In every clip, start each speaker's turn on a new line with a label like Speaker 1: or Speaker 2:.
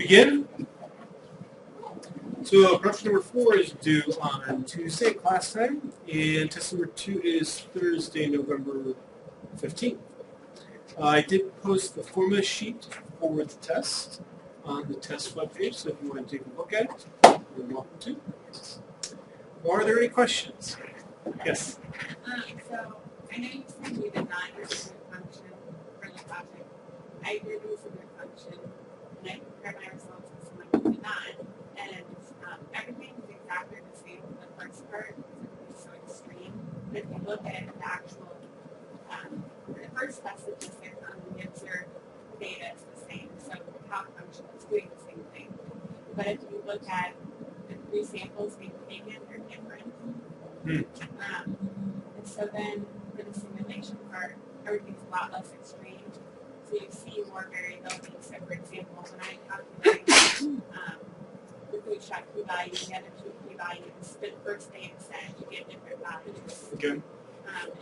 Speaker 1: Begin. So project number 4 is due on Tuesday at class time, and test number 2 is Thursday, November 15th. I did post the formula sheet for the test on the test webpage, so if you want to take a look at it, you're welcome to. Are there any questions? Yes?
Speaker 2: So I know you said you did not use a function for the project. I did use a function, and I compared my results with someone who did not, and everything is exactly the same for the first part, because it's so extreme. But if you look at the actual, the first test statistic on the observed data is the same, so the calc function is doing the same thing. But if you look at the 3 samples being taken, they're different. And so then for the simulation part, everything's a lot less extreme. So you see more variability. So for example, when I calculate the bootstrap p-value and the other 2 p-values, the first data set, you get different values.
Speaker 1: Okay.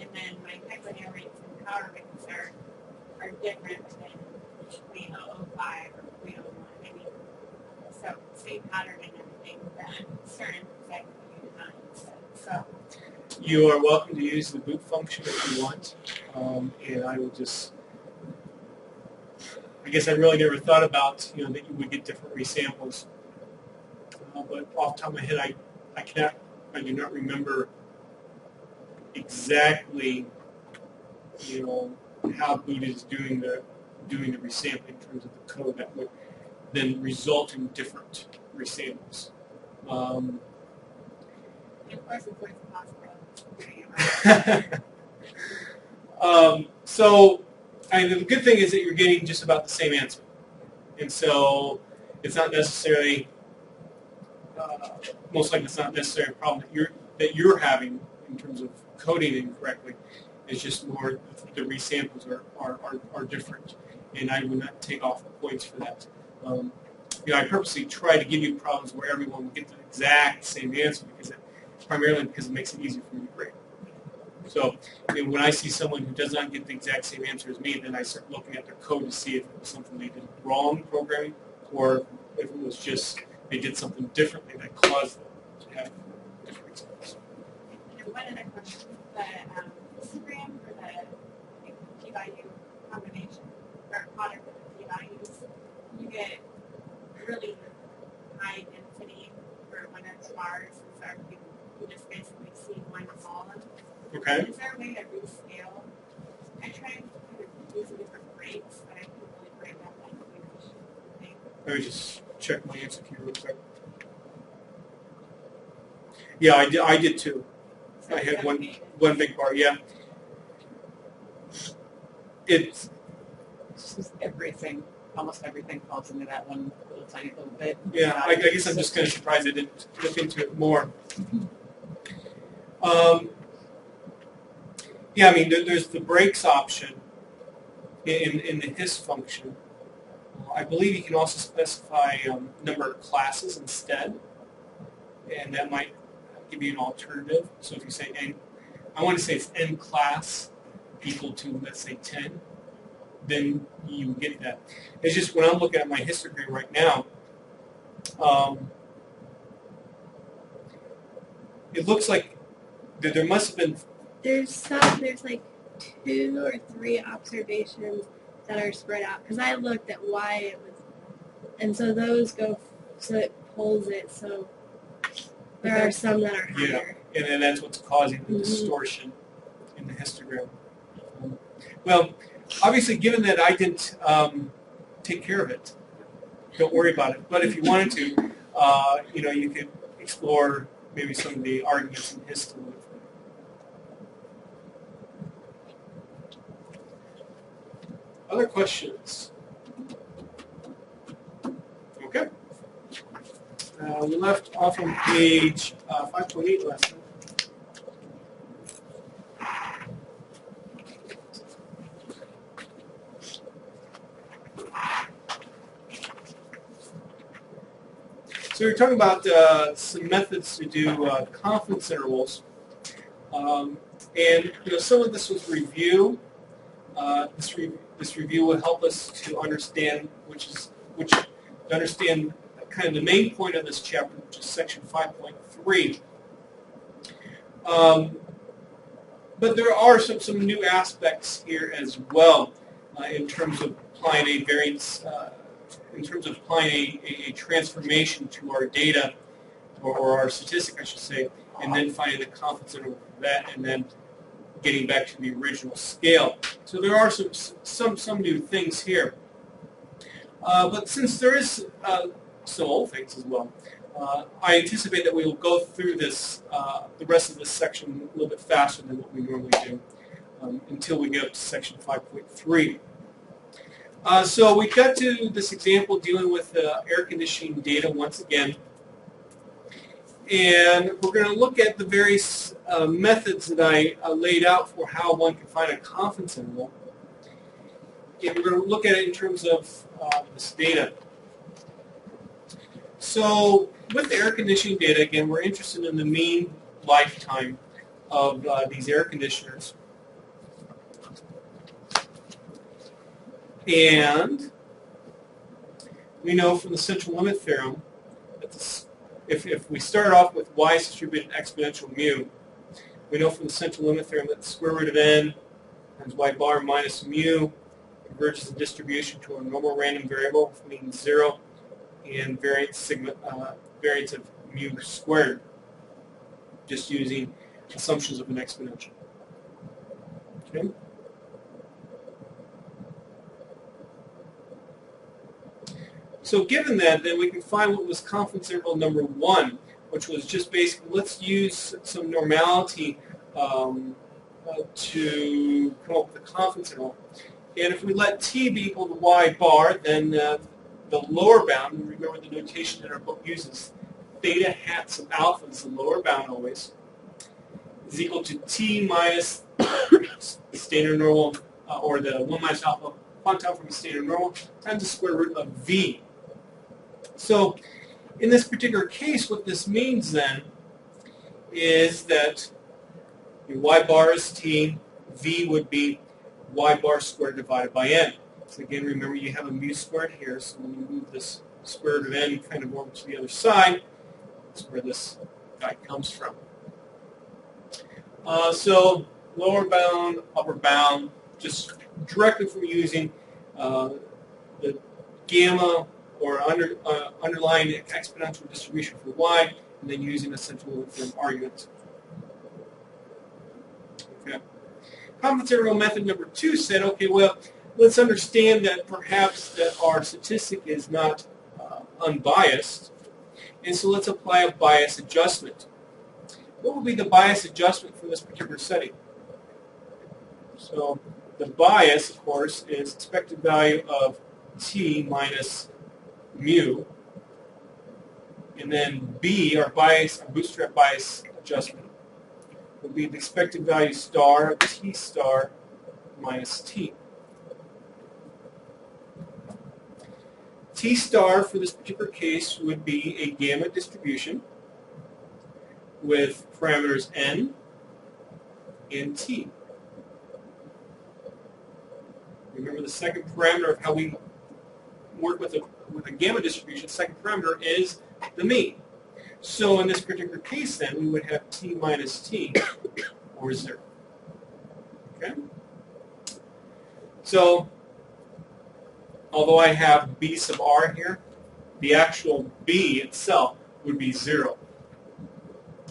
Speaker 2: And then my hyperlinear rates and power rates are different than 0.005 or 0.01. I mean, so same pattern and everything, but certain that you do not use it. So
Speaker 1: you are welcome to use the boot function if you want, and I will just. I guess I really never thought about that you would get different resamples, but off the top of my head, I do not remember exactly how boot is doing the resampling in terms of the code that would then result in different resamples.
Speaker 2: of course, it's always possible.
Speaker 1: So, the good thing is that you're getting just about the same answer, and so it's not necessarily, most likely, it's not necessarily a problem that you're having in terms of coding incorrectly. It's just more the resamples are different, and I would not take off the points for that. I purposely try to give you problems where everyone will get the exact same answer primarily because it makes it easier for me to grade. So when I see someone who does not get the exact same answer as me, then I start looking at their code to see if it was something they did wrong programming, or if it was just they did something differently that caused them to have different results.
Speaker 2: And one other question, the histogram for the p-value combination, or product of the p-values, you get really high density for one of the bars, and so you just basically see one column.
Speaker 1: Okay.
Speaker 2: Is there a way to rescale? I tried kind of using different breaks, but I couldn't really break up that combination thing.
Speaker 1: Let me just check my answer key real quick. Yeah, I did too.
Speaker 2: So
Speaker 1: I had one big bar. Yeah. It's
Speaker 3: just everything, almost everything falls into that one little tiny little bit.
Speaker 1: Yeah, I guess I'm just kind of surprised I didn't look into it more. Yeah, I mean, there's the breaks option in the his function. I believe you can also specify number of classes instead, and that might give you an alternative. So if you say n, I want to say it's n class equal to, let's say, 10, then you get that. It's just when I'm looking at my histogram right now, it looks like there must have been.
Speaker 4: There's like 2 or 3 observations that are spread out because I looked at why it was, and so those go, so it pulls it, so there are some that are higher.
Speaker 1: Yeah, and then that's what's causing the distortion in the histogram. Well, obviously, given that I didn't take care of it, don't worry about it. But if you wanted to, you could explore maybe some of the arguments in his to look for. Other questions? Okay. We left off on page 5.8 last time. So we're talking about some methods to do confidence intervals, and some of this was review. This review will help us to understand which to understand kind of the main point of this chapter, which is section 5.3. But there are some new aspects here as well in terms of applying a variance, in terms of applying a transformation to our data, or our statistic, I should say, and then finding the confidence interval for that, and then getting back to the original scale. So there are some new things here. But since there is some old things as well, I anticipate that we will go through this, the rest of this section a little bit faster than what we normally do until we get up to section 5.3. So we got to this example dealing with air conditioning data once again. And we're going to look at the various methods that I laid out for how one can find a confidence interval. And we're going to look at it in terms of this data. So with the air conditioning data, again, we're interested in the mean lifetime of these air conditioners. And we know from the central limit theorem that if we start off with y is distributed in exponential mu, we know from the central limit theorem that the square root of n times y bar minus mu converges the distribution to a normal random variable, mean 0, and variance of mu squared, just using assumptions of an exponential. Okay. So given that, then we can find what was confidence interval number 1, which was just basically, let's use some normality to come up with a confidence interval. And if we let t be equal to y bar, then the lower bound, and remember the notation that our book uses, theta hat sub alpha is the lower bound always, is equal to t minus standard normal, or the 1 minus alpha quantile from the standard normal, times the square root of v. So in this particular case, what this means then is that y bar is t, v would be y bar squared divided by n. So again, remember you have a mu squared here, so when you move this square root of n kind of over to the other side, that's where this guy comes from. So lower bound, upper bound, just directly from using the gamma or underlying exponential distribution for y, and then using a central limit theorem argument. Okay. Confidence interval method number 2 said, okay, well, let's understand that perhaps that our statistic is not unbiased, and so let's apply a bias adjustment. What would be the bias adjustment for this particular setting? So the bias, of course, is expected value of t minus mu, and then b, our bias, our bootstrap bias adjustment, will be the expected value star of t star minus t. T star for this particular case would be a gamma distribution with parameters n and t. Remember the second parameter of how we work with a gamma distribution, the second parameter is the mean. So in this particular case then, we would have t minus t, or 0. Okay? So, although I have b sub r here, the actual b itself would be 0.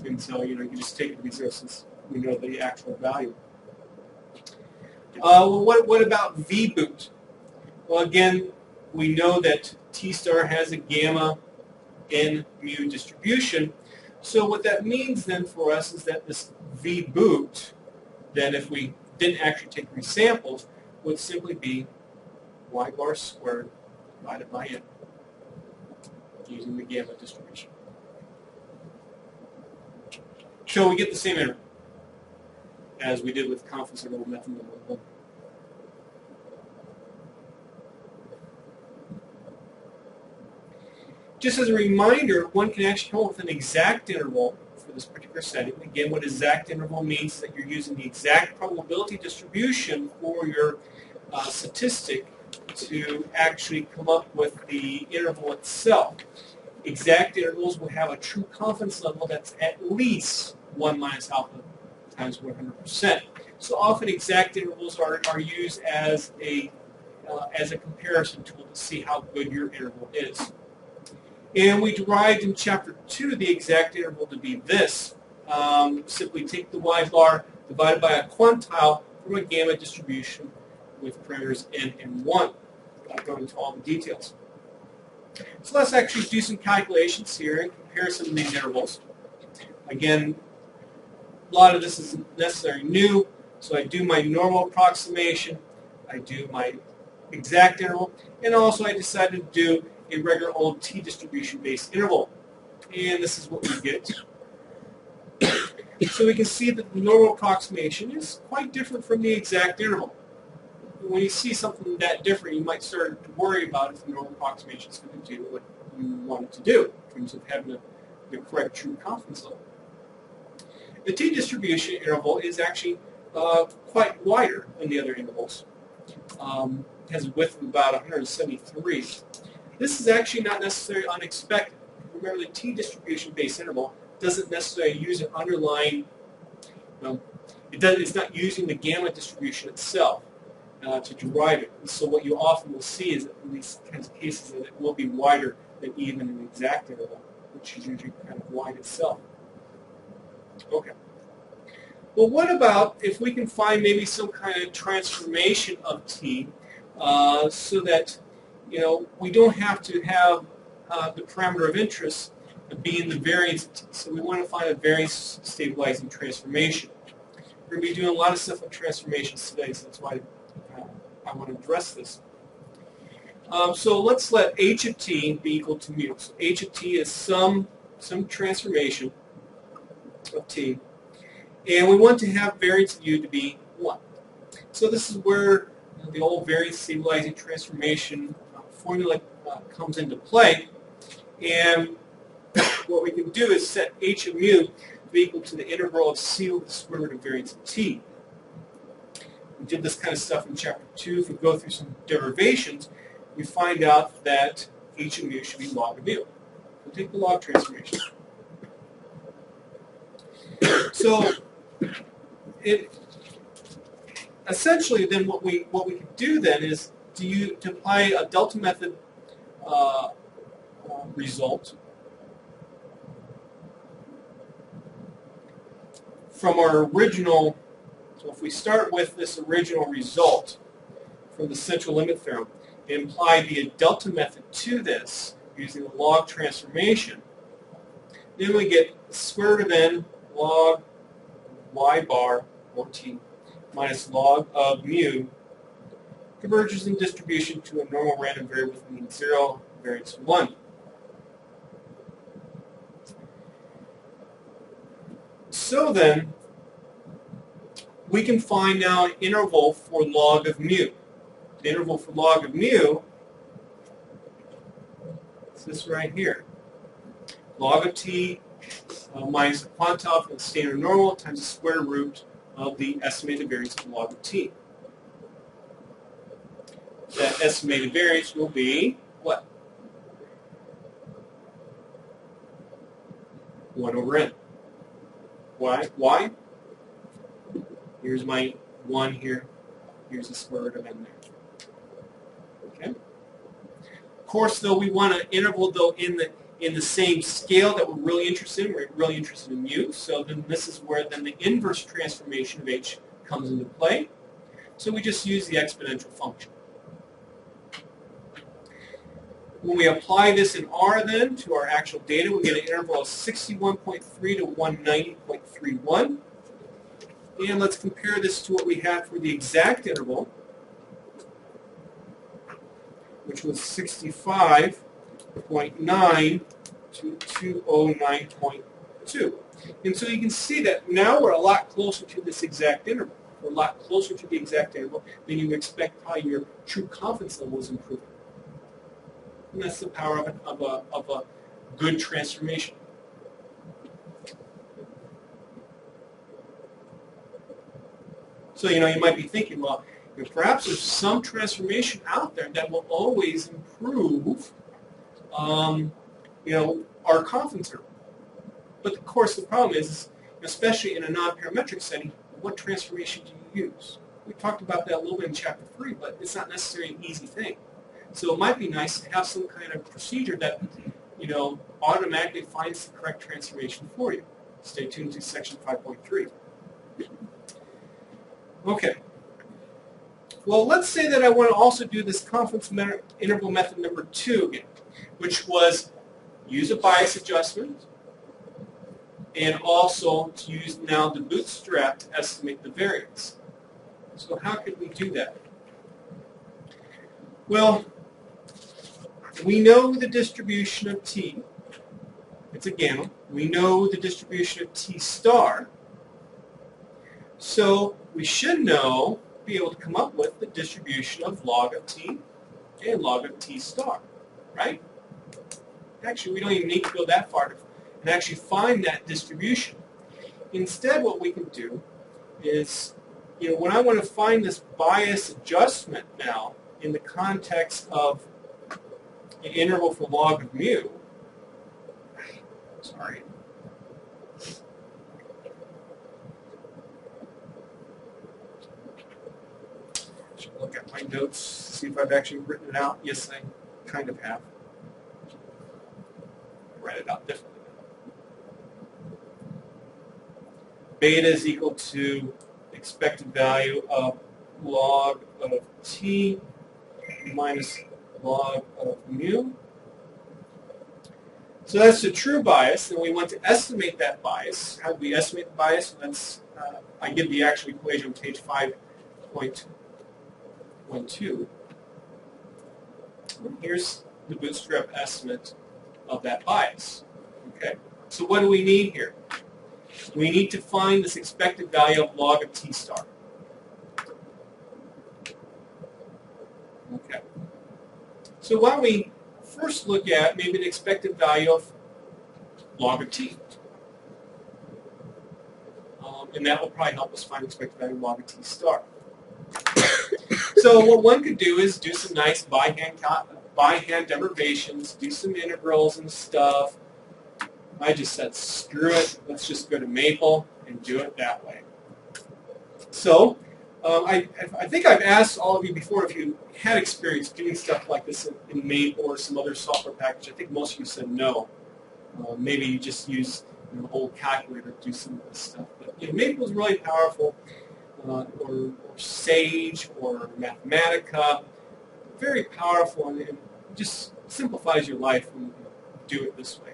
Speaker 1: And so, you can just take it to be 0 since we know the actual value. Well, what about v boot? Well, again, we know that t star has a gamma n mu distribution. So what that means then for us is that this v boot, then if we didn't actually take resamples, would simply be y bar squared divided by n using the gamma distribution. So we get the same interval as we did with confidence interval method number 1. Just as a reminder, one can actually come up with an exact interval for this particular setting. Again, what exact interval means is that you're using the exact probability distribution for your statistic to actually come up with the interval itself. Exact intervals will have a true confidence level that's at least 1 minus alpha times 100%. So often exact intervals are used as a comparison tool to see how good your interval is. And we derived in Chapter 2 the exact interval to be this. Simply take the y-bar divided by a quantile from a gamma distribution with parameters n and 1. I'll go into all the details. So let's actually do some calculations here and compare some of these intervals. Again, a lot of this isn't necessarily new, so I do my normal approximation, I do my exact interval, and also I decided to do a regular old t-distribution-based interval. And this is what we get. So we can see that the normal approximation is quite different from the exact interval. When you see something that different, you might start to worry about if the normal approximation is going to do what you want it to do in terms of having the correct true confidence level. The t-distribution interval is actually quite wider than the other intervals. It has a width of about 173. This is actually not necessarily unexpected. Remember, the t-distribution-based interval doesn't necessarily use an underlying, it's not using the gamma distribution itself to derive it. And so what you often will see is that in these kinds of cases that it will be wider than even an exact interval, which is usually kind of wide itself. Okay. Well, what about if we can find maybe some kind of transformation of t so that we don't have to have the parameter of interest being the variance of t. So we want to find a variance stabilizing transformation. We're going to be doing a lot of stuff on transformations today, so that's why I want to address this. So let's let h of t be equal to mu. So h of t is some transformation of t. And we want to have variance of u to be 1. So this is where the old variance stabilizing transformation formula comes into play. And what we can do is set h of mu to be equal to the integral of c over the square root of variance of t. We did this kind of stuff in Chapter 2. If we go through some derivations, we find out that h of mu should be log of mu. We'll take the log transformation. So essentially then what we can do then is to apply a delta method result from our original. So if we start with this original result from the central limit theorem and apply the delta method to this using the log transformation, then we get the square root of n log y bar or t minus log of mu converges in distribution to a normal random variable with mean 0, variance 1. So then, we can find now an interval for log of mu. The interval for log of mu is this right here. Log of t minus the quantile from the standard normal times the square root of the estimated variance of log of t. That estimated variance will be what? 1 over n. Why? Why? Here's my 1 here. Here's the square root of n there. Okay. Of course, though, we want an interval though in the same scale that we're really interested in. We're really interested in mu. So then this is where then the inverse transformation of h comes into play. So we just use the exponential function. When we apply this in R then to our actual data, we get an interval of 61.3 to 190.31. And let's compare this to what we had for the exact interval, which was 65.9 to 209.2. And so you can see that now we're a lot closer to this exact interval. We're a lot closer to the exact interval than you would expect how your true confidence level is improving. And that's the power of a good transformation. So, you might be thinking, well, Perhaps there's some transformation out there that will always improve, our confidence interval. But of course, the problem is, especially in a non-parametric setting, what transformation do you use? We talked about that a little bit in Chapter 3, but it's not necessarily an easy thing. So it might be nice to have some kind of procedure that, automatically finds the correct transformation for you. Stay tuned to Section 5.3. Okay. Well, let's say that I want to also do this confidence interval method number 2 again, which was use a bias adjustment and also to use now the Bootstrap to estimate the variance. So how could we do that? Well, we know the distribution of t. It's a gamma. We know the distribution of t star. So we should be able to come up with the distribution of log of t and log of t star, right? Actually, we don't even need to go that far and actually find that distribution. Instead, what we can do is, when I want to find this bias adjustment now in the context of an interval for log of mu, sorry. Should look at my notes, see if I've actually written it out. Yes, I kind of have. Write it out differently. Beta is equal to expected value of log of t minus log of mu. So that's the true bias, and we want to estimate that bias. How do we estimate the bias? That's, I give the actual equation on page 5.12. Here's the Bootstrap estimate of that bias. Okay, so what do we need here? We need to find this expected value of log of t star. Okay. So why don't we first look at maybe the expected value of log of t. And that will probably help us find the expected value of log of t star. So what one could do is do some nice by hand derivations, do some integrals and stuff. I just said, screw it, let's just go to Maple and do it that way. So I think I've asked all of you before if you had experience doing stuff like this in Maple or some other software package. I think most of you said no. Maybe you just use an old calculator to do some of this stuff. But Maple is really powerful, or Sage or Mathematica. Very powerful, and it just simplifies your life when you do it this way.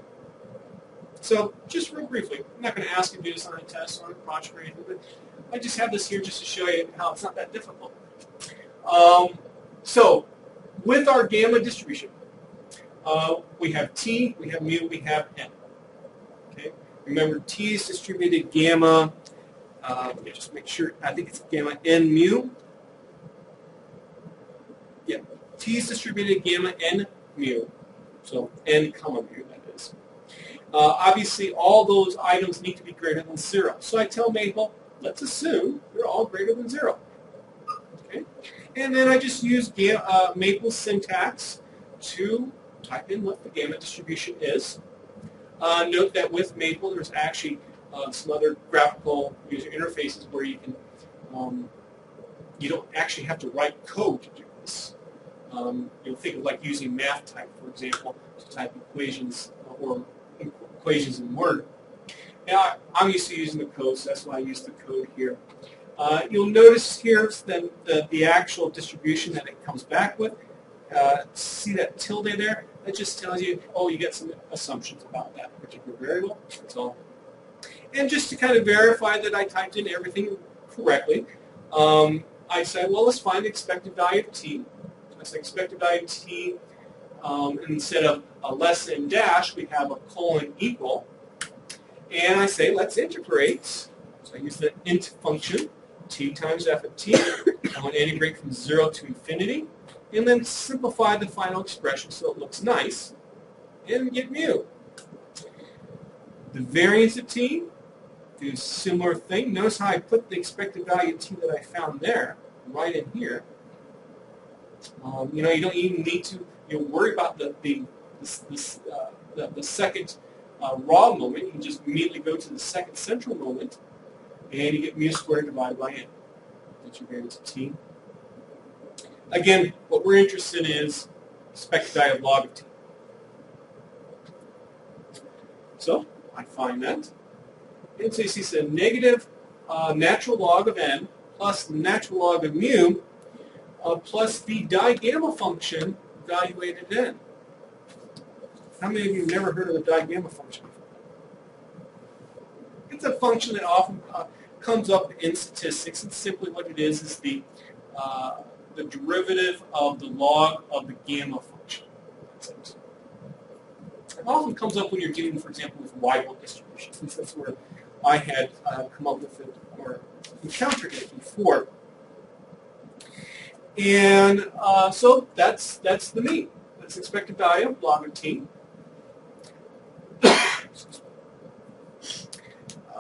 Speaker 1: So just real briefly, I'm not going to ask you to do this on a test or on a project or anything, but I just have this here just to show you how it's not that difficult. So with our gamma distribution, we have t, we have mu, we have n. Okay. Remember, t is distributed gamma. Let me just make sure. I think it's gamma n mu. Yeah, t is distributed gamma n mu. So n comma mu, that is. Obviously, all those items need to be greater than 0. So I tell Maple, let's assume they're all greater than 0. Okay? And then I just use Maple's syntax to type in what the gamma distribution is. Note that with Maple, there's actually some other graphical user interfaces where you can, you don't actually have to write code to do this. You'll think of like using math type, for example, to type equations or equations in Word. Now, I'm used to using the code, so that's why I use the code here. You'll notice here then the actual distribution that it comes back with. See that tilde there? That just tells you, oh, you get some assumptions about that particular variable. That's all. And just to kind of verify that I typed in everything correctly, I said, well, let's find the expected value of t. I said expected value of t. Instead of a less than dash, we have a colon equal. And I say, let's integrate. So I use the int function, t times f of t. I want to integrate from 0 to infinity. And then simplify the final expression so it looks nice. And get mu. The variance of t, do a similar thing. Notice how I put the expected value of t that I found there. right in here. You know, you don't even need to worry about the second raw moment. You can just immediately go to the second central moment, and you get mu squared divided by n. That's your variance of t. Again, what we're interested in is expected value of log of t. So I find that. And so you see, so negative natural log of n plus the natural log of mu plus the digamma function evaluated n. How many of you have never heard of the digamma function before? It's a function that often comes up in statistics, and simply what it is the derivative of the log of the gamma function. It often comes up when you're dealing, for example, with Weibull distributions, since that's where I had come up with it or encountered it before. And so that's the mean. That's expected value of log of t.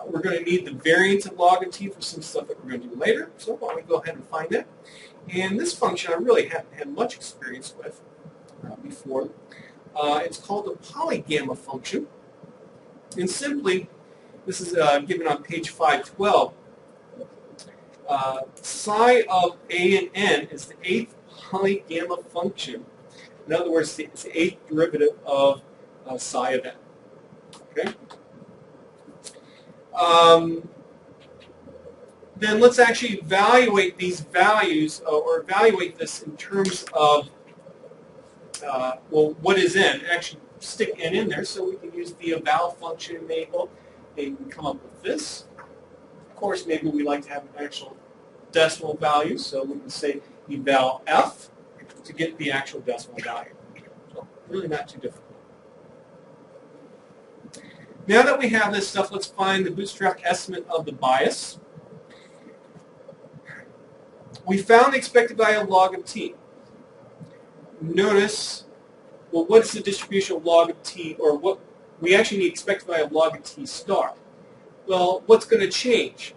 Speaker 1: We're going to need the variance of log of t for some stuff that we're going to do later. So why don't we go ahead and find that? And this function I really haven't had much experience with before. It's called the polygamma function. And simply, this is given on page 512. Psi of a and n is the eighth polygamma function. In other words, it's the eighth derivative of psi of n. Okay? Then let's actually evaluate these values, or evaluate this in terms of, well, what is n? Actually stick n in there so we can use the eval function enable, and we can come up with this. Of course, maybe we like to have an actual decimal value, so we can say eval f to get the actual decimal value. So really not too difficult. Now that we have this stuff, let's find the Bootstrap estimate of the bias. We found the expected value of log of t. Notice, well, what's the distribution of log of t, or what we actually need expected value of log of t star. Well, what's going to change?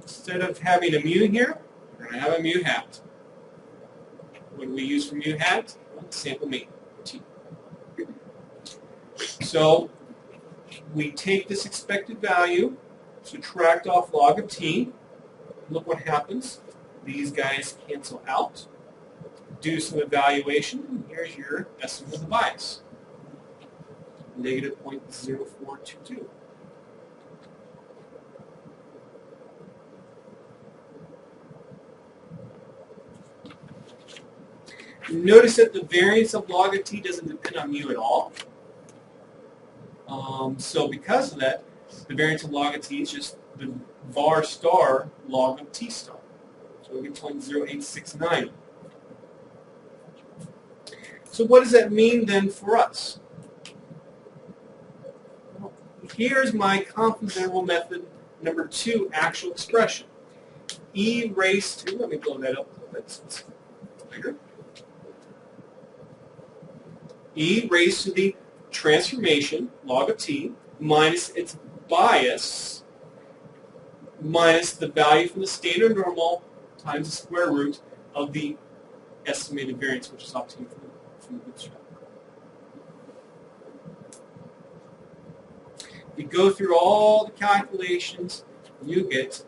Speaker 1: Instead of having a mu here, we're going to have a mu hat. What do we use for mu hat? Well, sample mean, t. So we take this expected value, subtract off log of t, look what happens. These guys cancel out. Do some evaluation, and here's your estimate of the bias. Negative 0.0422. Notice that the variance of log of t doesn't depend on mu at all. So because of that, the variance of log of t is just the var star log of t star. So we get 0.0869. So what does that mean then for us? Well, here's my confidence interval method number 2 actual expression. E raised to, let me blow that up a little bit so it's bigger. E raised to the transformation, log of t, minus its bias, minus the value from the standard normal times the square root of the estimated variance, which is obtained from the Bootstrap. We go through all the calculations, you get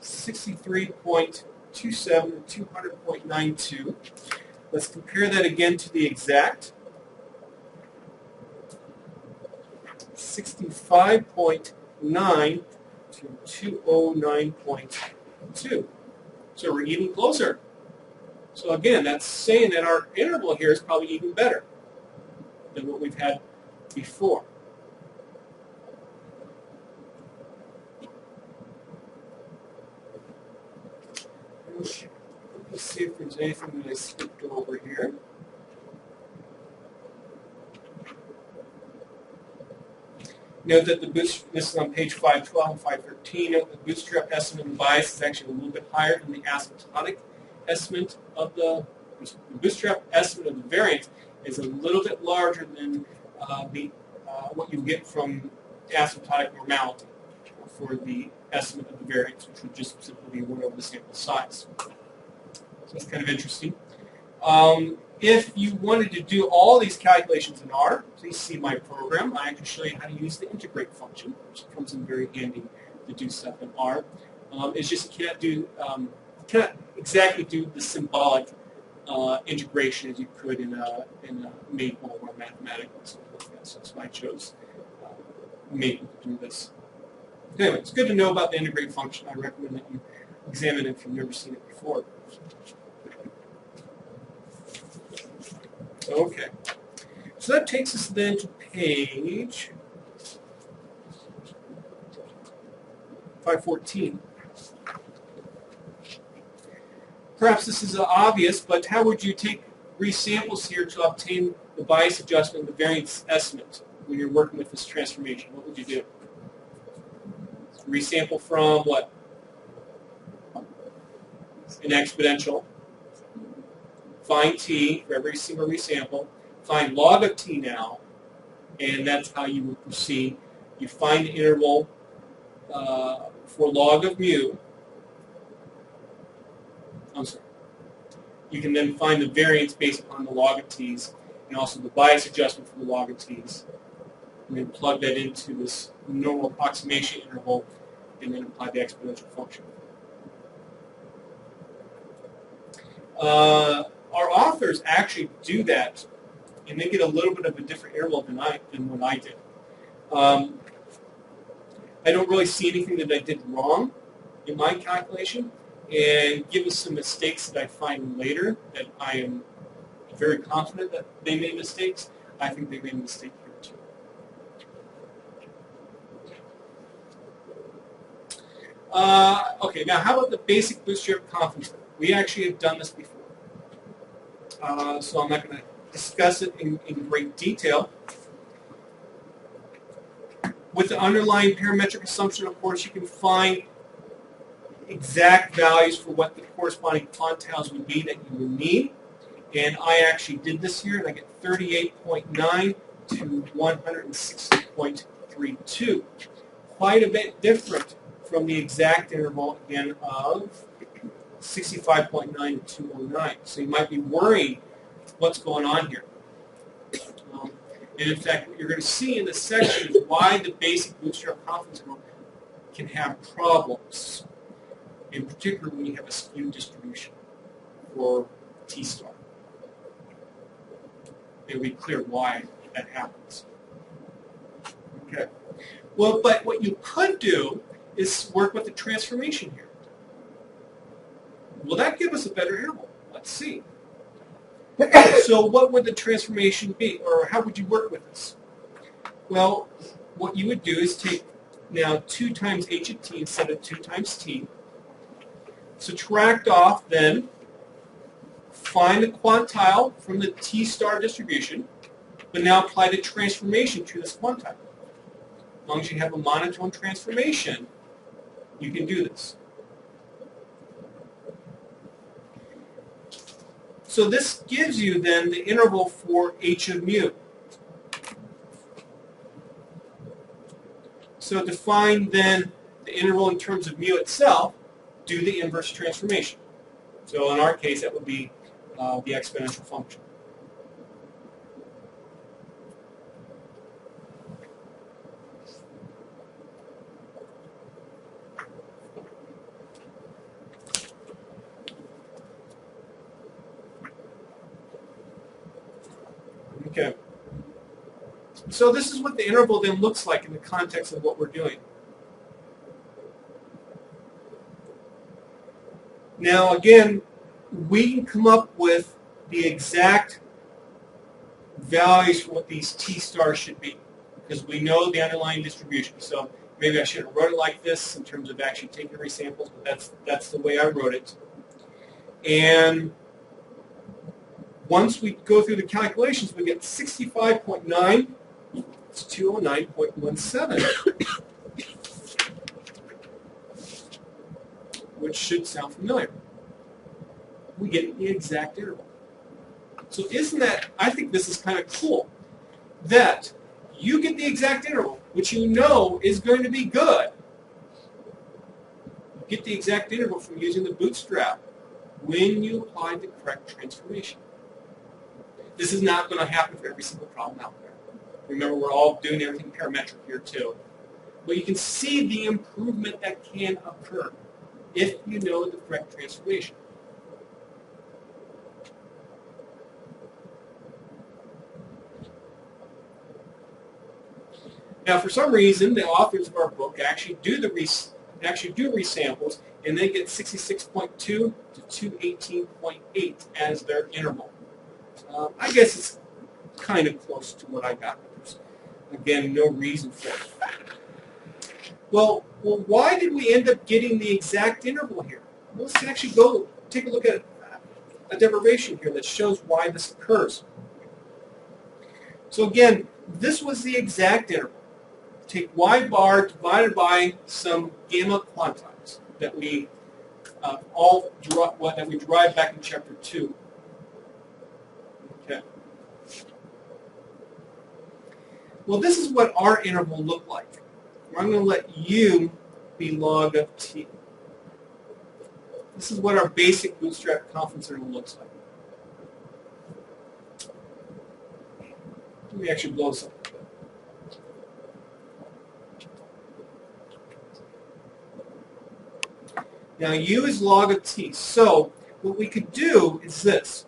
Speaker 1: 63.27 to 200.92. Let's compare that again to the exact. 65.9 to 209.2. So we're even closer. So again, that's saying that our interval here is probably even better than what we've had before. Okay. Let's see if there's anything that I skipped over here. Note that this is on page 512 and 513. Note the Bootstrap estimate of bias is actually a little bit higher than the asymptotic estimate of the Bootstrap estimate of the variance is a little bit larger than what you get from asymptotic normality for the estimate of the variance, which would just simply be 1 over the sample size. So it's kind of interesting. If you wanted to do all these calculations in R, please see my program. I can show you how to use the integrate function, which comes in very handy to do stuff in R. It's just you can't exactly do the symbolic integration as you could in a Maple or Mathematical and stuff like that. So that's why I chose Maple to do this. Anyway, it's good to know about the integrate function. I recommend that you examine it if you've never seen it before. Okay, so that takes us then to page 514. Perhaps this is obvious, but how would you take resamples here to obtain the bias adjustment and the variance estimate when you're working with this transformation? What would you do? Resample from what? An exponential. Find t for every single resample. Find log of t now, and that's how you would proceed. You find the interval for log of mu. I'm sorry. You can then find the variance based upon the log of t's, and also the bias adjustment for the log of t's, and then plug that into this normal approximation interval, and then apply the exponential function. Our authors actually do that, and they get a little bit of a different interval than what I did. I don't really see anything that I did wrong in my calculation, and given some mistakes that I find later that I am very confident that they made mistakes, I think they made a mistake here too. Okay, now how about the basic Bootstrap confidence interval? We actually have done this before. So I'm not going to discuss it in great detail. With the underlying parametric assumption, of course, you can find exact values for what the corresponding quantiles would be that you would need. And I actually did this here, and I get 38.9 to 160.32. Quite a bit different from the exact interval, again, of 65.9 to 209. So you might be worried what's going on here. And in fact, what you're going to see in this section is why the basic Bootstrap confidence interval can have problems, in particular when you have a skewed distribution for t-star. It'll be clear why that happens. Okay. Well, but what you could do is work with the transformation here. Will that give us a better interval? Let's see. So what would the transformation be, or how would you work with this? Well, what you would do is take now 2 times h of t instead of 2 times t. Subtract off then, find the quantile from the t-star distribution, but now apply the transformation to this quantile. As long as you have a monotone transformation, you can do this. So this gives you then the interval for h of mu. So to find then the interval in terms of mu itself, do the inverse transformation. So in our case, that would be the exponential function. Okay. So this is what the interval then looks like in the context of what we're doing. Now again, we can come up with the exact values for what these t-stars should be, because we know the underlying distribution. So maybe I should have wrote it like this in terms of actually taking resamples, but that's the way I wrote it. And once we go through the calculations, we get 65.9 to 209.17, which should sound familiar. We get the exact interval. So isn't that, I think this is kind of cool, that you get the exact interval, which you know is going to be good, get the exact interval from using the Bootstrap when you apply the correct transformation. This is not going to happen for every single problem out there. Remember, we're all doing everything parametric here too. But you can see the improvement that can occur if you know the correct transformation. Now, for some reason, the authors of our book actually do resamples, and they get 66.2 to 218.8 as their interval. I guess it's kind of close to what I got. There's, again, no reason for it. Well, why did we end up getting the exact interval here? Well, let's actually go take a look at a derivation here that shows why this occurs. So again, this was the exact interval. Take y bar divided by some gamma quantiles that we derived back in chapter 2. Okay. Well, this is what our interval looked like. I'm going to let u be log of t. This is what our basic Bootstrap confidence interval looks like. Let me actually blow this up. Now, u is log of t. So what we could do is this.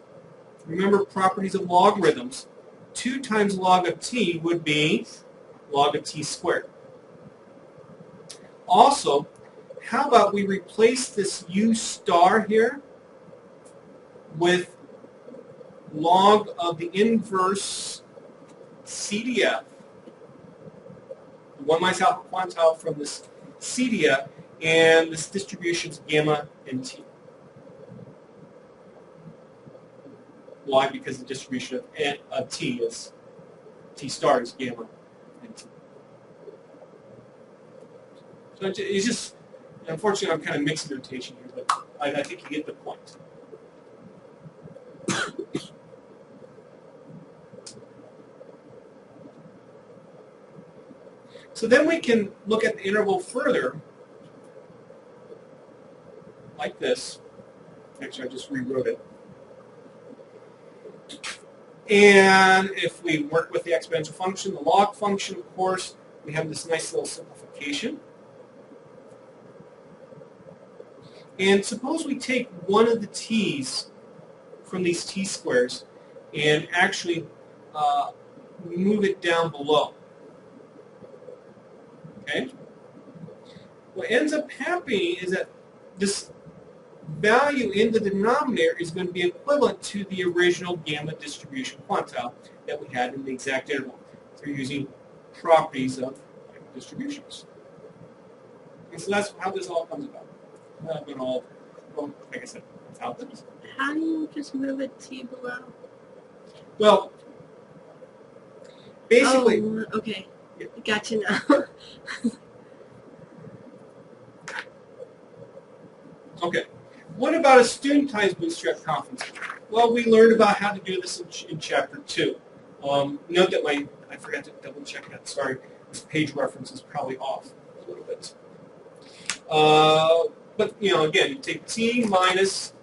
Speaker 1: Remember properties of logarithms. 2 times log of t would be log of t squared. Also, how about we replace this u star here with log of the inverse CDF, 1 minus alpha quantile from this CDF, and this distribution's gamma and t. Why? Because the distribution of t star is gamma and t. So it's just, unfortunately, I'm kind of mixing notation here, but I think you get the point. So then we can look at the interval further, like this. Actually, I just rewrote it. And if we work with the exponential function, the log function, of course, we have this nice little simplification. And suppose we take one of the t's from these t-squares and actually move it down below. Okay? What ends up happening is that this value in the denominator is going to be equivalent to the original gamma distribution quantile that we had in the exact interval through using properties of distributions. And so that's how this all comes about. Well, like I said, that's how it is.
Speaker 4: How do you just move a t below?
Speaker 1: Well, basically...
Speaker 4: Oh, okay. Yeah. Gotcha now.
Speaker 1: Okay. What about a studentized Bootstrap confidence? Well, we learned about how to do this in Chapter 2. Note that I forgot to double check that. Sorry, this page reference is probably off a little bit. But, again, you take t minus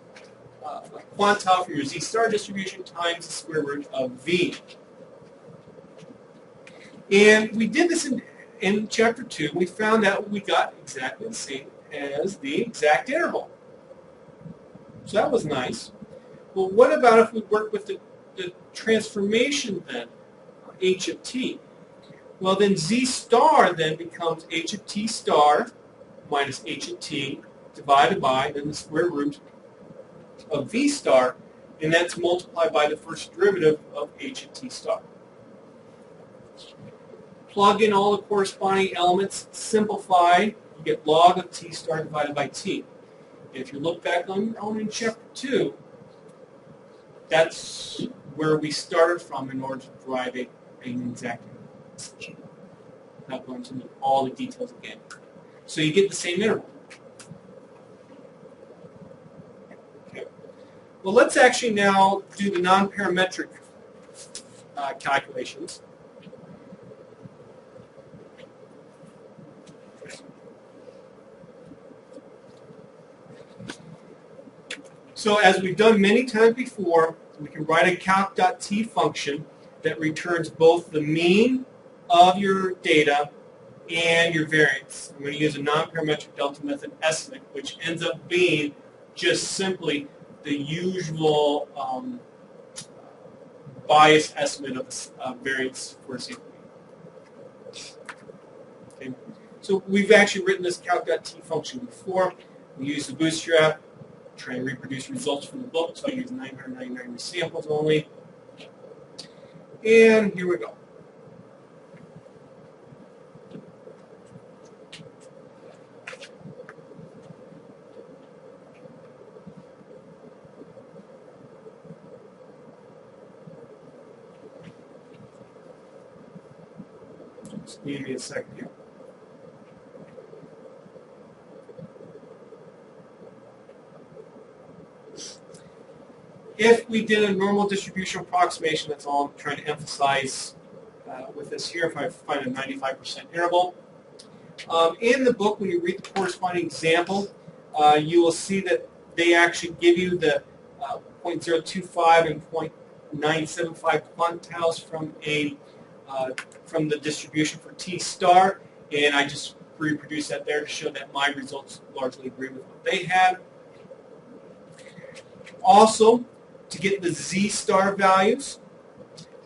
Speaker 1: quantile for your z star distribution times the square root of v. And we did this in Chapter 2. We found out we got exactly the same as the exact interval. So that was nice. Well, what about if we work with the transformation then, h of t? Well, then z star then becomes h of t star minus h of t divided by then the square root of v star, and that's multiplied by the first derivative of h of t star. Plug in all the corresponding elements, simplify, you get log of t star divided by t. And if you look back on your own in Chapter 2, that's where we started from in order to derive an exact interval. Not going into all the details again. So you get the same interval. Okay. Well, let's actually now do the non-parametric calculations. So as we've done many times before, we can write a calc.t function that returns both the mean of your data and your variance. I'm going to use a non-parametric delta method estimate, which ends up being just simply the usual bias estimate of variance for a sample. Okay. So we've actually written this calc.t function before. We use the Bootstrap, try and reproduce results from the book, so I use 999 samples only. And here we go. Just give me a second here. If we did a normal distribution approximation, that's all I'm trying to emphasize with this here, if I find a 95% interval. In the book, when you read the corresponding example, you will see that they actually give you the 0.025 and 0.975 quantiles from the distribution for T star, and I just reproduce that there to show that my results largely agree with what they had. Also, to get the Z star values,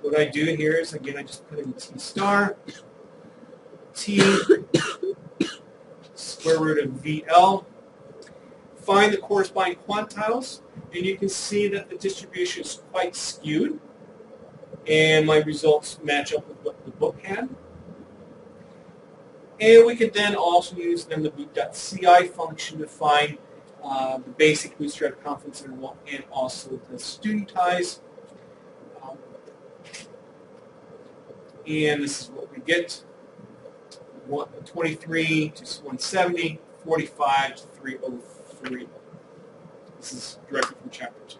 Speaker 1: what I do here is, again, I just put in T star, T, square root of VL, find the corresponding quantiles, and you can see that the distribution is quite skewed, and my results match up with what the book had. And we could then also use the boot.ci function to find the basic Bootstrap confidence interval and also the studentized. And this is what we get. 23 to 170, 45 to 303. This is directly from Chapter 2.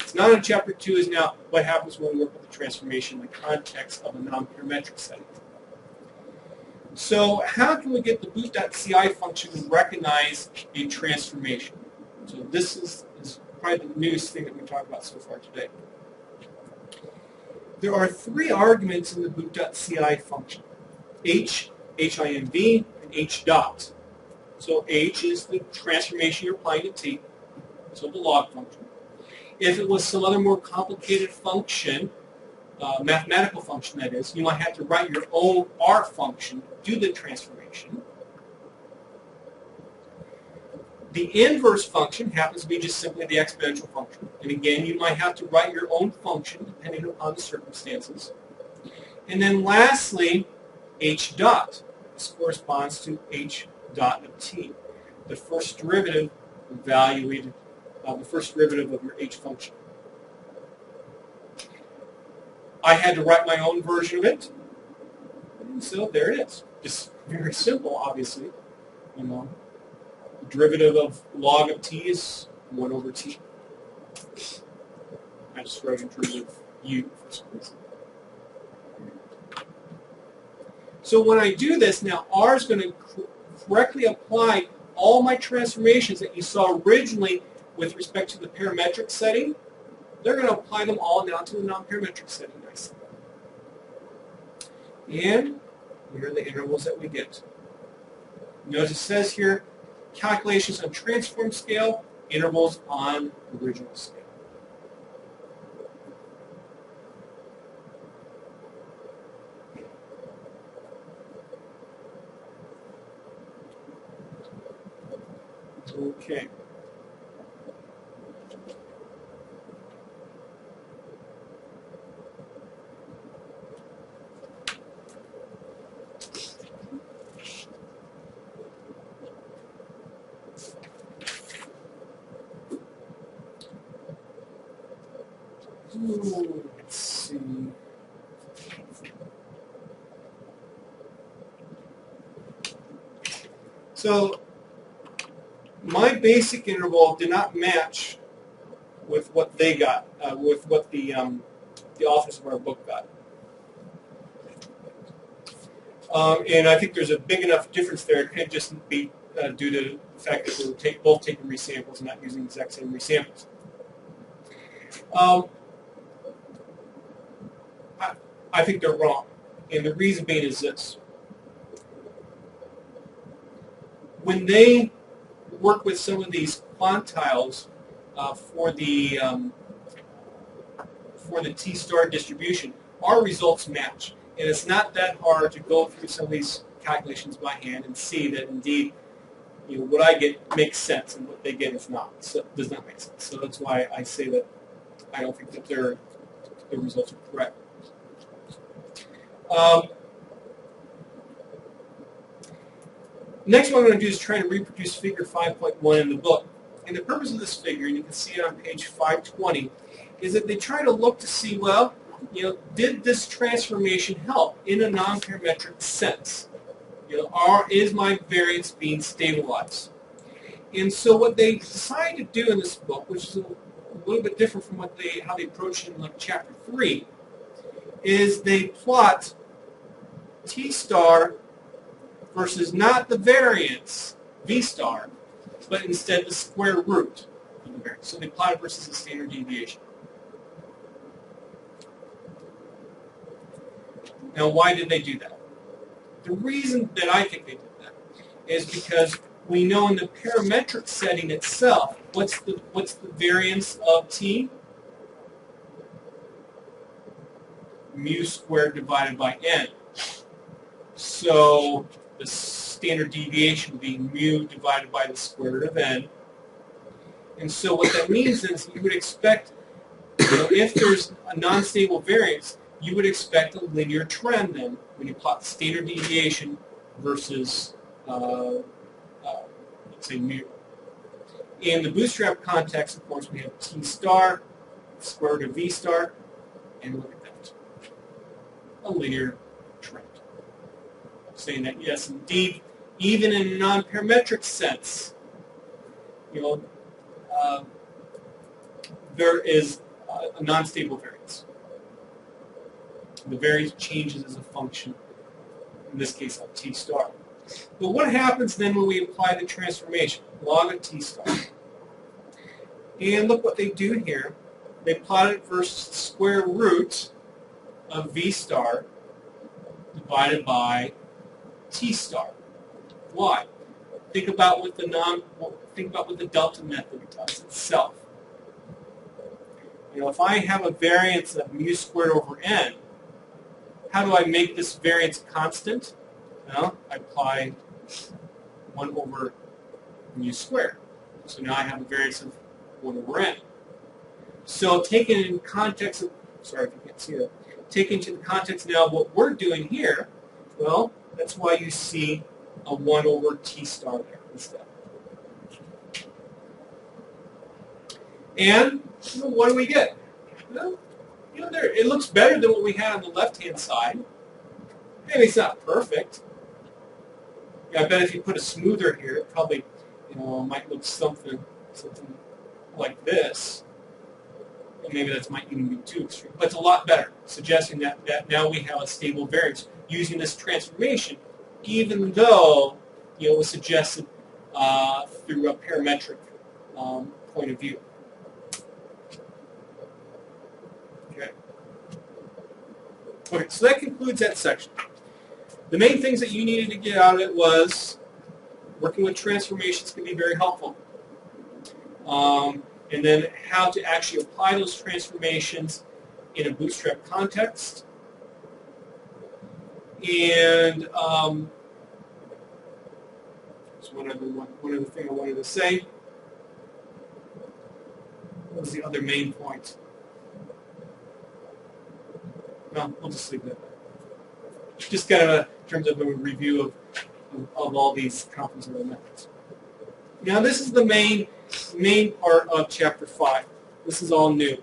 Speaker 1: It's not in Chapter 2 is now what happens when we work with the transformation in the context of a non-parametric setting. So how can we get the boot.ci function to recognize a transformation? So this is probably the newest thing that we talked about so far today. There are three arguments in the boot.ci function: h, hinv, and h dot. So h is the transformation you're applying to t, so the log function. If it was some other more complicated function, mathematical function that is, you might have to write your own R function to do the transformation. The inverse function happens to be just simply the exponential function. And again, you might have to write your own function depending upon the circumstances. And then lastly, h dot. This corresponds to h dot of t, the first derivative evaluated, the first derivative of your h function. I had to write my own version of it, and so there it is. Just very simple, obviously. You know, the derivative of log of t is 1 over t. I just wrote in terms of u for some reason. So when I do this, now R is going to correctly apply all my transformations that you saw originally with respect to the parametric setting. They're going to apply them all now to the non-parametric setting nicely. And here are the intervals that we get. Notice it says here, calculations on transform scale, intervals on original scale. Okay. Let's see. So my basic interval did not match with what they got, with what the authors of our book got. And I think there's a big enough difference there. It can't just be due to the the fact that we're both taking resamples and not using the exact same resamples. I think they're wrong, and the reason being is this. When they work with some of these quantiles for the T-star distribution, our results match. And it's not that hard to go through some of these calculations by hand and see that indeed, what I get makes sense and what they get is not. So it does not make sense. So that's why I say that I don't think that their results are correct. Next one I'm going to do is try to reproduce figure 5.1 in the book. And the purpose of this figure, and you can see it on page 520, is that they try to look to see, well, did this transformation help in a non-parametric sense? Is my variance being stabilized? And so what they decide to do in this book, which is a little bit different from how they approach it in like chapter 3, is they plot T star versus not the variance, V star, but instead the square root of the variance. So they plot it versus the standard deviation. Now, why did they do that? The reason that I think they did that is because we know in the parametric setting itself, what's the variance of T? Mu squared divided by n. So the standard deviation would be mu divided by the square root of n. And so what that means is you would expect, if there's a non-stable variance, you would expect a linear trend then when you plot standard deviation versus, let's say, mu. In the Bootstrap context, of course, we have T star, square root of V star, and look at that. A linear trend. Saying that, yes, indeed, even in a non-parametric sense, there is a non-stable variance. The variance changes as a function, in this case, of T star. But what happens then when we apply the transformation, log of T star? And look what they do here. They plot it versus the square root of V star divided by T star. Why? Think about what the delta method does itself. If I have a variance of mu squared over n, how do I make this variance constant? Well, I apply 1 over mu squared. So now I have a variance of 1 over n. So taken in context of, sorry if you can't see that, taken into the context now of what we're doing here, well, that's why you see a 1 over T star there instead. And what do we get? Well, it looks better than what we had on the left-hand side. Maybe it's not perfect. I bet if you put a smoother here, it probably might look something like this. And maybe that might even be too extreme. But it's a lot better, suggesting that now we have a stable variance using this transformation, even though it was suggested through a parametric point of view. Okay, so that concludes that section. The main things that you needed to get out of it was working with transformations can be very helpful. And then how to actually apply those transformations in a Bootstrap context. And there's one other thing I wanted to say. What was the other main point? No, we'll just leave that. Just kind of in terms of a review of all these composite methods. Now this is the main part of Chapter 5. This is all new.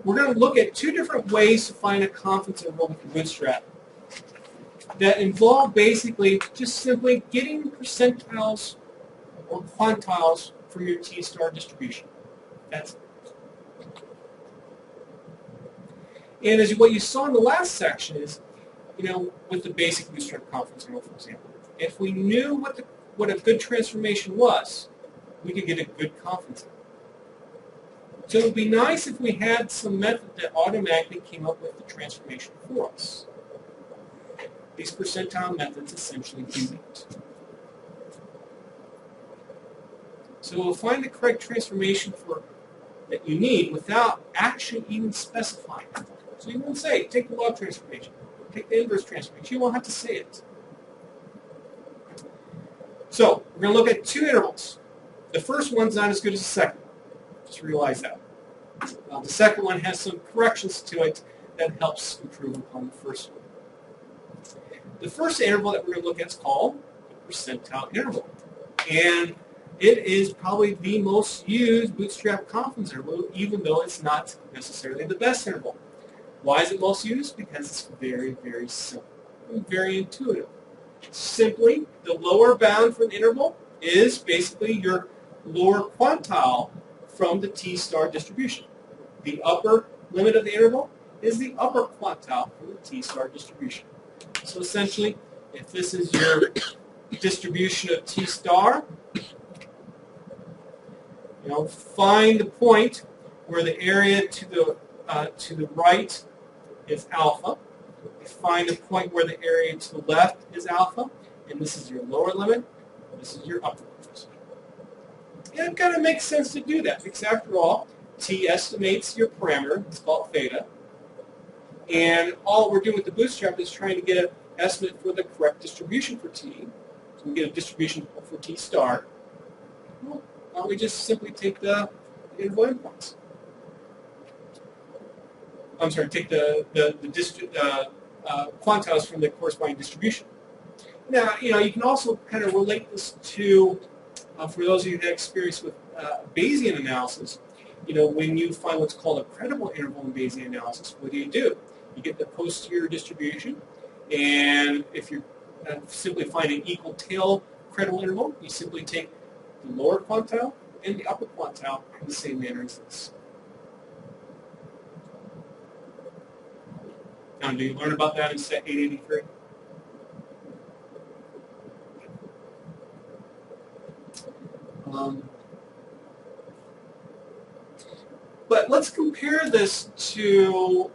Speaker 1: We're going to look at 2 different ways to find a confidence interval with Bootstrap that involve basically just simply getting percentiles or quantiles from your T-star distribution. That's it. And as what you saw in the last section is with the basic Bootstrap conference interval, for example. If we knew what a good transformation was, we could get a good confidence interval. So it would be nice if we had some method that automatically came up with the transformation for us. These percentile methods essentially do that. So we'll find the correct transformation that you need without actually even specifying it. So you won't say, take the log transformation, take the inverse transformation. You won't have to say it. So we're going to look at two intervals. The first one's not as good as the second one. Just realize that. The second one has some corrections to it that helps improve upon the first one. The first interval that we're going to look at is called the percentile interval. And it is probably the most used Bootstrap confidence interval, even though it's not necessarily the best interval. Why is it most used? Because it's very, very simple and very intuitive. Simply, the lower bound for an interval is basically your lower quantile from the t-star distribution. The upper limit of the interval is the upper quantile from the t-star distribution. So essentially, if this is your distribution of t-star, find the point where the area to the right is alpha. Find the point where the area to the left is alpha, and this is your lower limit. This is your upper limit. And it kind of makes sense to do that because, after all, t estimates your parameter. It's called theta. And all we're doing with the Bootstrap is trying to get an estimate for the correct distribution for t. So we get a distribution for t star. Well, why don't we just simply take the interval endpoints? I'm sorry, take the quantiles from the corresponding distribution. Now, you can also kind of relate this to, for those of you that have experience with Bayesian analysis, when you find what's called a credible interval in Bayesian analysis, what do? You get the posterior distribution, and if you're simply find an equal tail credible interval, you simply take the lower quantile and the upper quantile in the same manner as this. Now, do you learn about that in set 883? But let's compare this to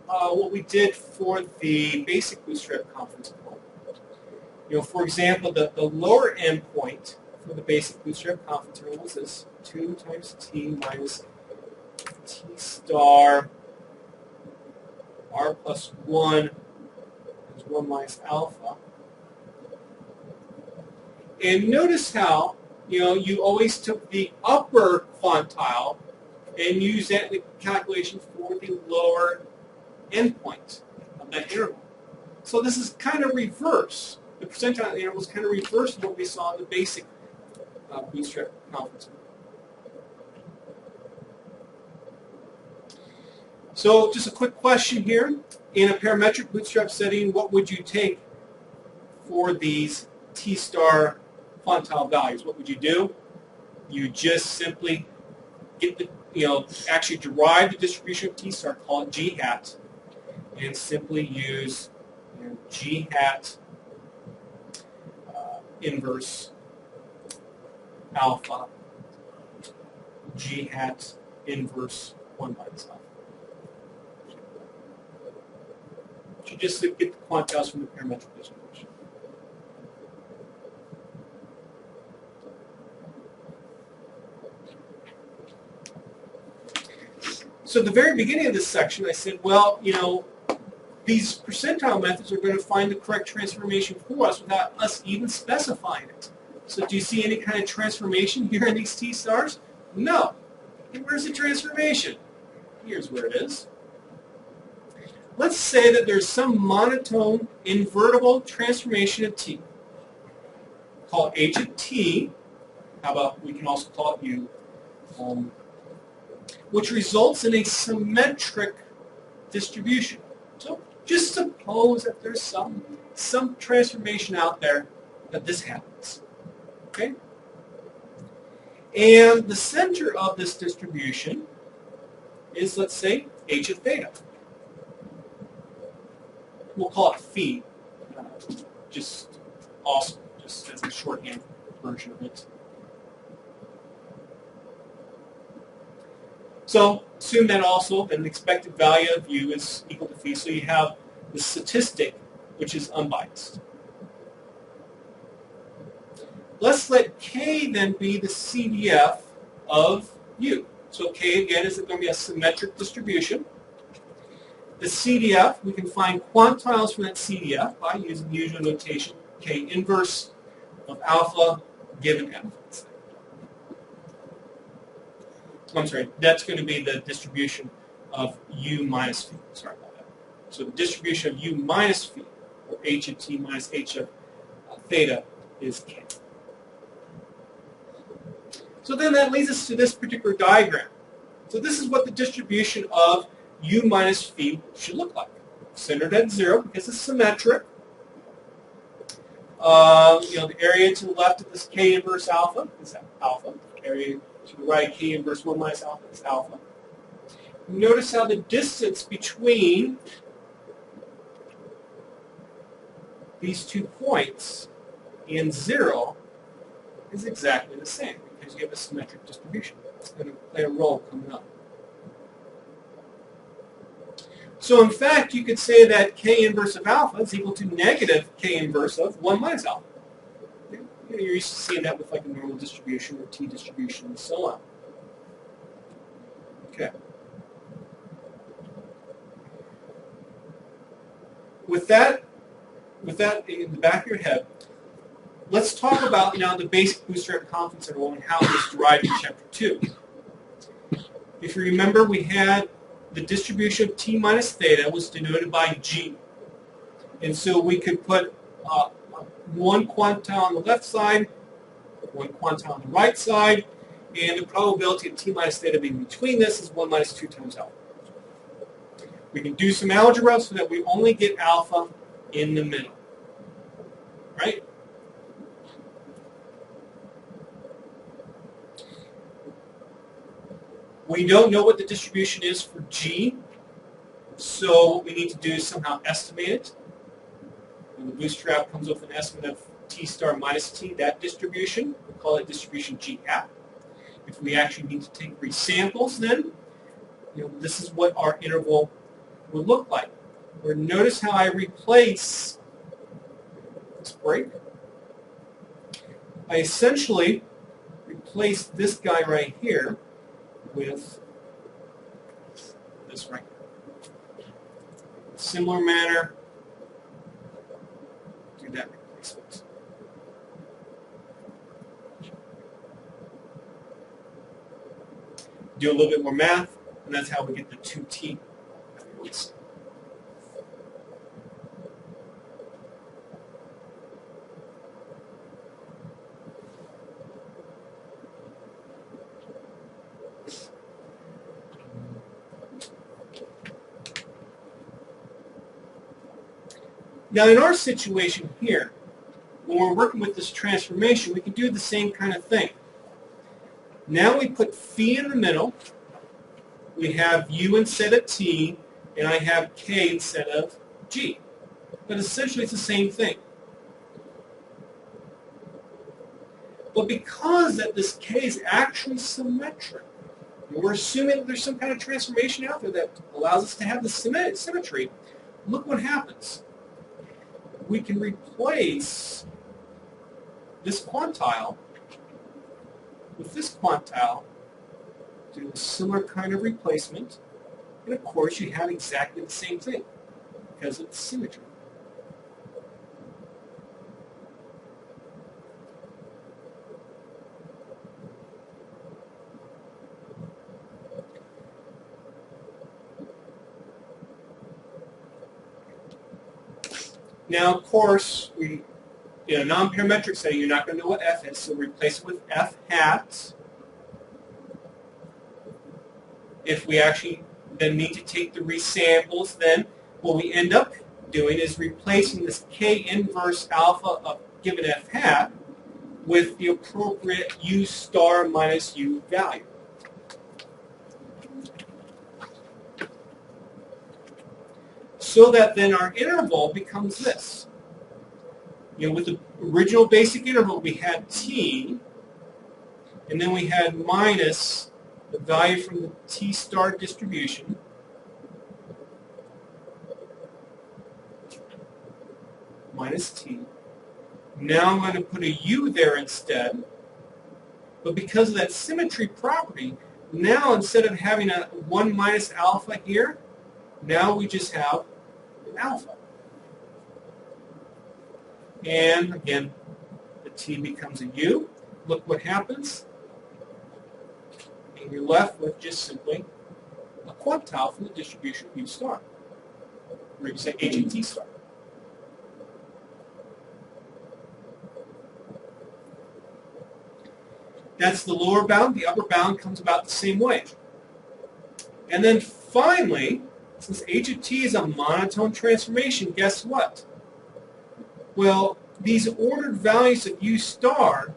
Speaker 1: what we did for the basic Bootstrap conference interval. For example, the lower endpoint for the basic Bootstrap conference interval is this: 2 times t minus t star r plus 1 is 1 minus alpha. And notice how, you always took the upper quantile and used that in the calculation for the lower endpoint of that interval. So this is kind of reverse. The percentile interval is kind of reverse of what we saw in the basic Bootstrap conference interval. So just a quick question here. In a parametric Bootstrap setting, what would you take for these t-star quantile values? What would you do? You just simply get the, actually derive the distribution of t-star, call it g hat, and simply use g hat inverse alpha, g hat inverse 1 minus alpha. You just get the quantiles from the parametric distribution. So at the very beginning of this section, I said, well, these percentile methods are going to find the correct transformation for us without us even specifying it. So do you see any kind of transformation here in these t-stars? No. And where's the transformation? Here's where it is. Let's say that there's some monotone invertible transformation of t. Call it h of t. How about we can also call it u. Which results in a symmetric distribution. So just suppose that there's some transformation out there that this happens. Okay? And the center of this distribution is, let's say, h of theta. we'll call it phi, just as a shorthand version of it. So assume that also an expected value of u is equal to phi, so you have the statistic which is unbiased. Let's let k then be the CDF of u. So k again is going to be a symmetric distribution. The CDF, we can find quantiles from that CDF by using the usual notation k inverse of alpha given f. I'm sorry, that's going to be the distribution of u minus phi. Sorry about that. So the distribution of u minus phi, or h of t minus h of theta, is k. So then that leads us to this particular diagram. So this is what the distribution of u minus phi should look like. Centered at 0 because it's symmetric. The area to the left of this k inverse alpha is alpha. Area to the right, k inverse 1 minus alpha is alpha. Notice how the distance between these 2 points and 0 is exactly the same because you have a symmetric distribution. It's going to play a role coming up. So in fact, you could say that k inverse of alpha is equal to negative k inverse of 1 minus alpha. You're used to seeing that with like a normal distribution or t distribution and so on. Okay. With that in the back of your head, let's talk about now the basic bootstrap confidence interval and how it was derived in Chapter 2. If you remember, we had the distribution of t minus theta was denoted by g. And so we could put one quantile on the left side, one quantile on the right side, and the probability of t minus theta being between this is 1 minus 2 times alpha. We can do some algebra so that we only get alpha in the middle. Right? We don't know what the distribution is for g, so what we need to do is somehow estimate it. When the bootstrap comes up with an estimate of t star minus t, that distribution, we'll call it distribution g hat. If we actually need to take resamples, then this is what our interval would look like. Or notice how I replace this break. I essentially replace this guy right here with this right here. Similar manner, do that replacement. Do a little bit more math, and that's how we get the 2t. Now in our situation here, when we're working with this transformation, we can do the same kind of thing. Now we put phi in the middle, we have u instead of t, and I have k instead of g. But essentially it's the same thing. But because that this k is actually symmetric, and we're assuming that there's some kind of transformation out there that allows us to have the symmetry, look what happens. We can replace this quantile with this quantile, do a similar kind of replacement, and of course you have exactly the same thing because it's symmetry. Now, of course, in a non-parametric setting, you're not going to know what f is, so replace it with f hat. If we actually then need to take the resamples, then what we end up doing is replacing this k inverse alpha of given f hat with the appropriate u star minus u value. so that then our interval becomes this. With the original basic interval, we had t, and then we had minus the value from the t star distribution, minus t. Now I'm going to put a u there instead, but because of that symmetry property, now instead of having a 1 minus alpha here, now we just have an alpha. And again, the t becomes a u. Look what happens. And you're left with just simply a quantile from the distribution u star. Or you can say h and t star. That's the lower bound. The upper bound comes about the same way. And then finally, since h of t is a monotone transformation, guess what? Well, these ordered values of u star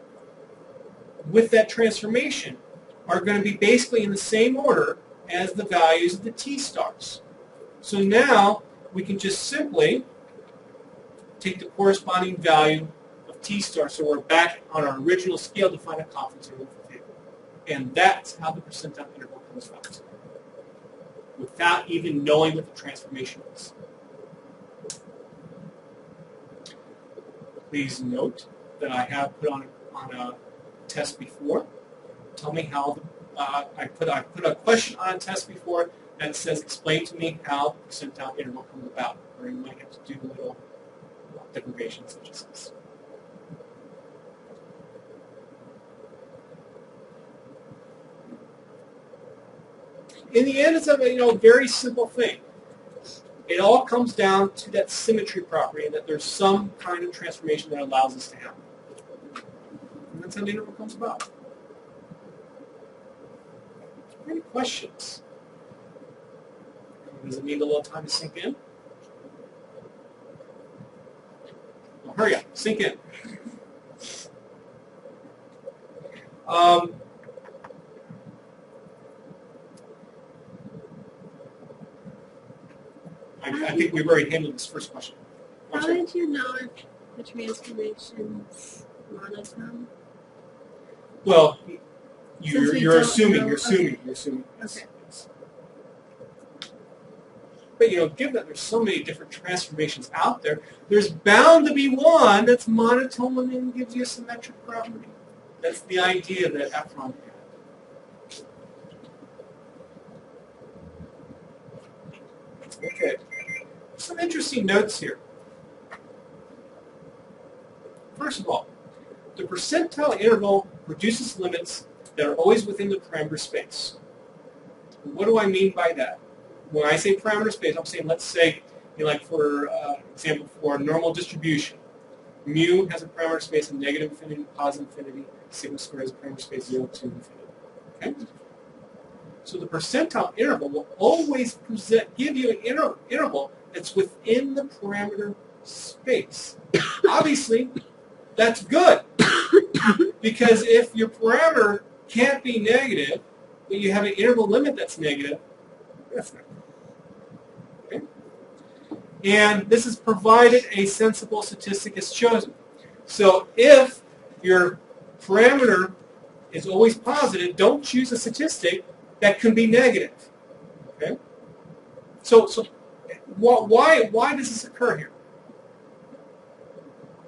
Speaker 1: with that transformation are going to be basically in the same order as the values of the t stars. So now we can just simply take the corresponding value of t star, so we're back on our original scale to find a confidence interval for theta. And that's how the percentile interval comes about, without even knowing what the transformation is. Please note that I have put on a test before. Tell me how I put a question on a test before that says, explain to me how the percentile interval comes about, or you might have to do little deprivations such as this. In the end, it's a very simple thing. It all comes down to that symmetry property, and that there's some kind of transformation that allows this to happen. And that's how the interval comes about. Any questions? Does it need a little time to sink in? Well, hurry up, sink in. I think we've already handled this first question.
Speaker 4: How did you know if the transformation's monotone?
Speaker 1: Well,
Speaker 4: Since we
Speaker 1: you're
Speaker 4: don't
Speaker 1: assuming.
Speaker 4: know-
Speaker 1: You're assuming. Yes,
Speaker 4: Okay.
Speaker 1: yes. But given that there's so many different transformations out there, there's bound to be one that's monotone and gives you a symmetric property. That's the idea that Efron had. Okay. Some interesting notes here. First of all, the percentile interval produces limits that are always within the parameter space. What do I mean by that? When I say parameter space, I'm saying, let's say, like for example, for a normal distribution, mu has a parameter space of negative infinity, positive infinity, sigma squared has a parameter space 0 to infinity. Okay? So the percentile interval will always give you an interval that's within the parameter space. Obviously, that's good, because if your parameter can't be negative, but you have an interval limit that's negative, that's not good. Okay? And this is provided a sensible statistic is chosen. So if your parameter is always positive, don't choose a statistic that can be negative. Okay? So why does this occur here?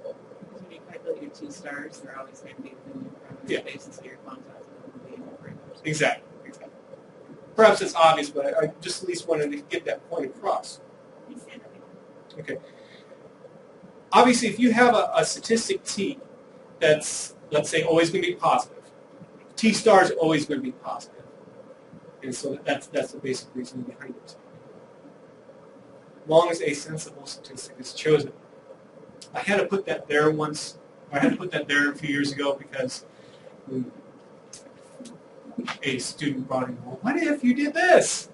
Speaker 3: When you calculate your t stars, they're always going to be within your parameter spaces, so your quantiles will be in your parameters.
Speaker 1: Exactly. Perhaps it's obvious, but I just at least wanted to get that point across. Okay. Obviously, if you have a statistic t that's, let's say, always going to be positive, t star is always going to be positive. And so that's the basic reason behind it. As long as a sensible statistic is chosen. I had to put that there once. I had to put that there a few years ago because a student brought in, well, what if you did this?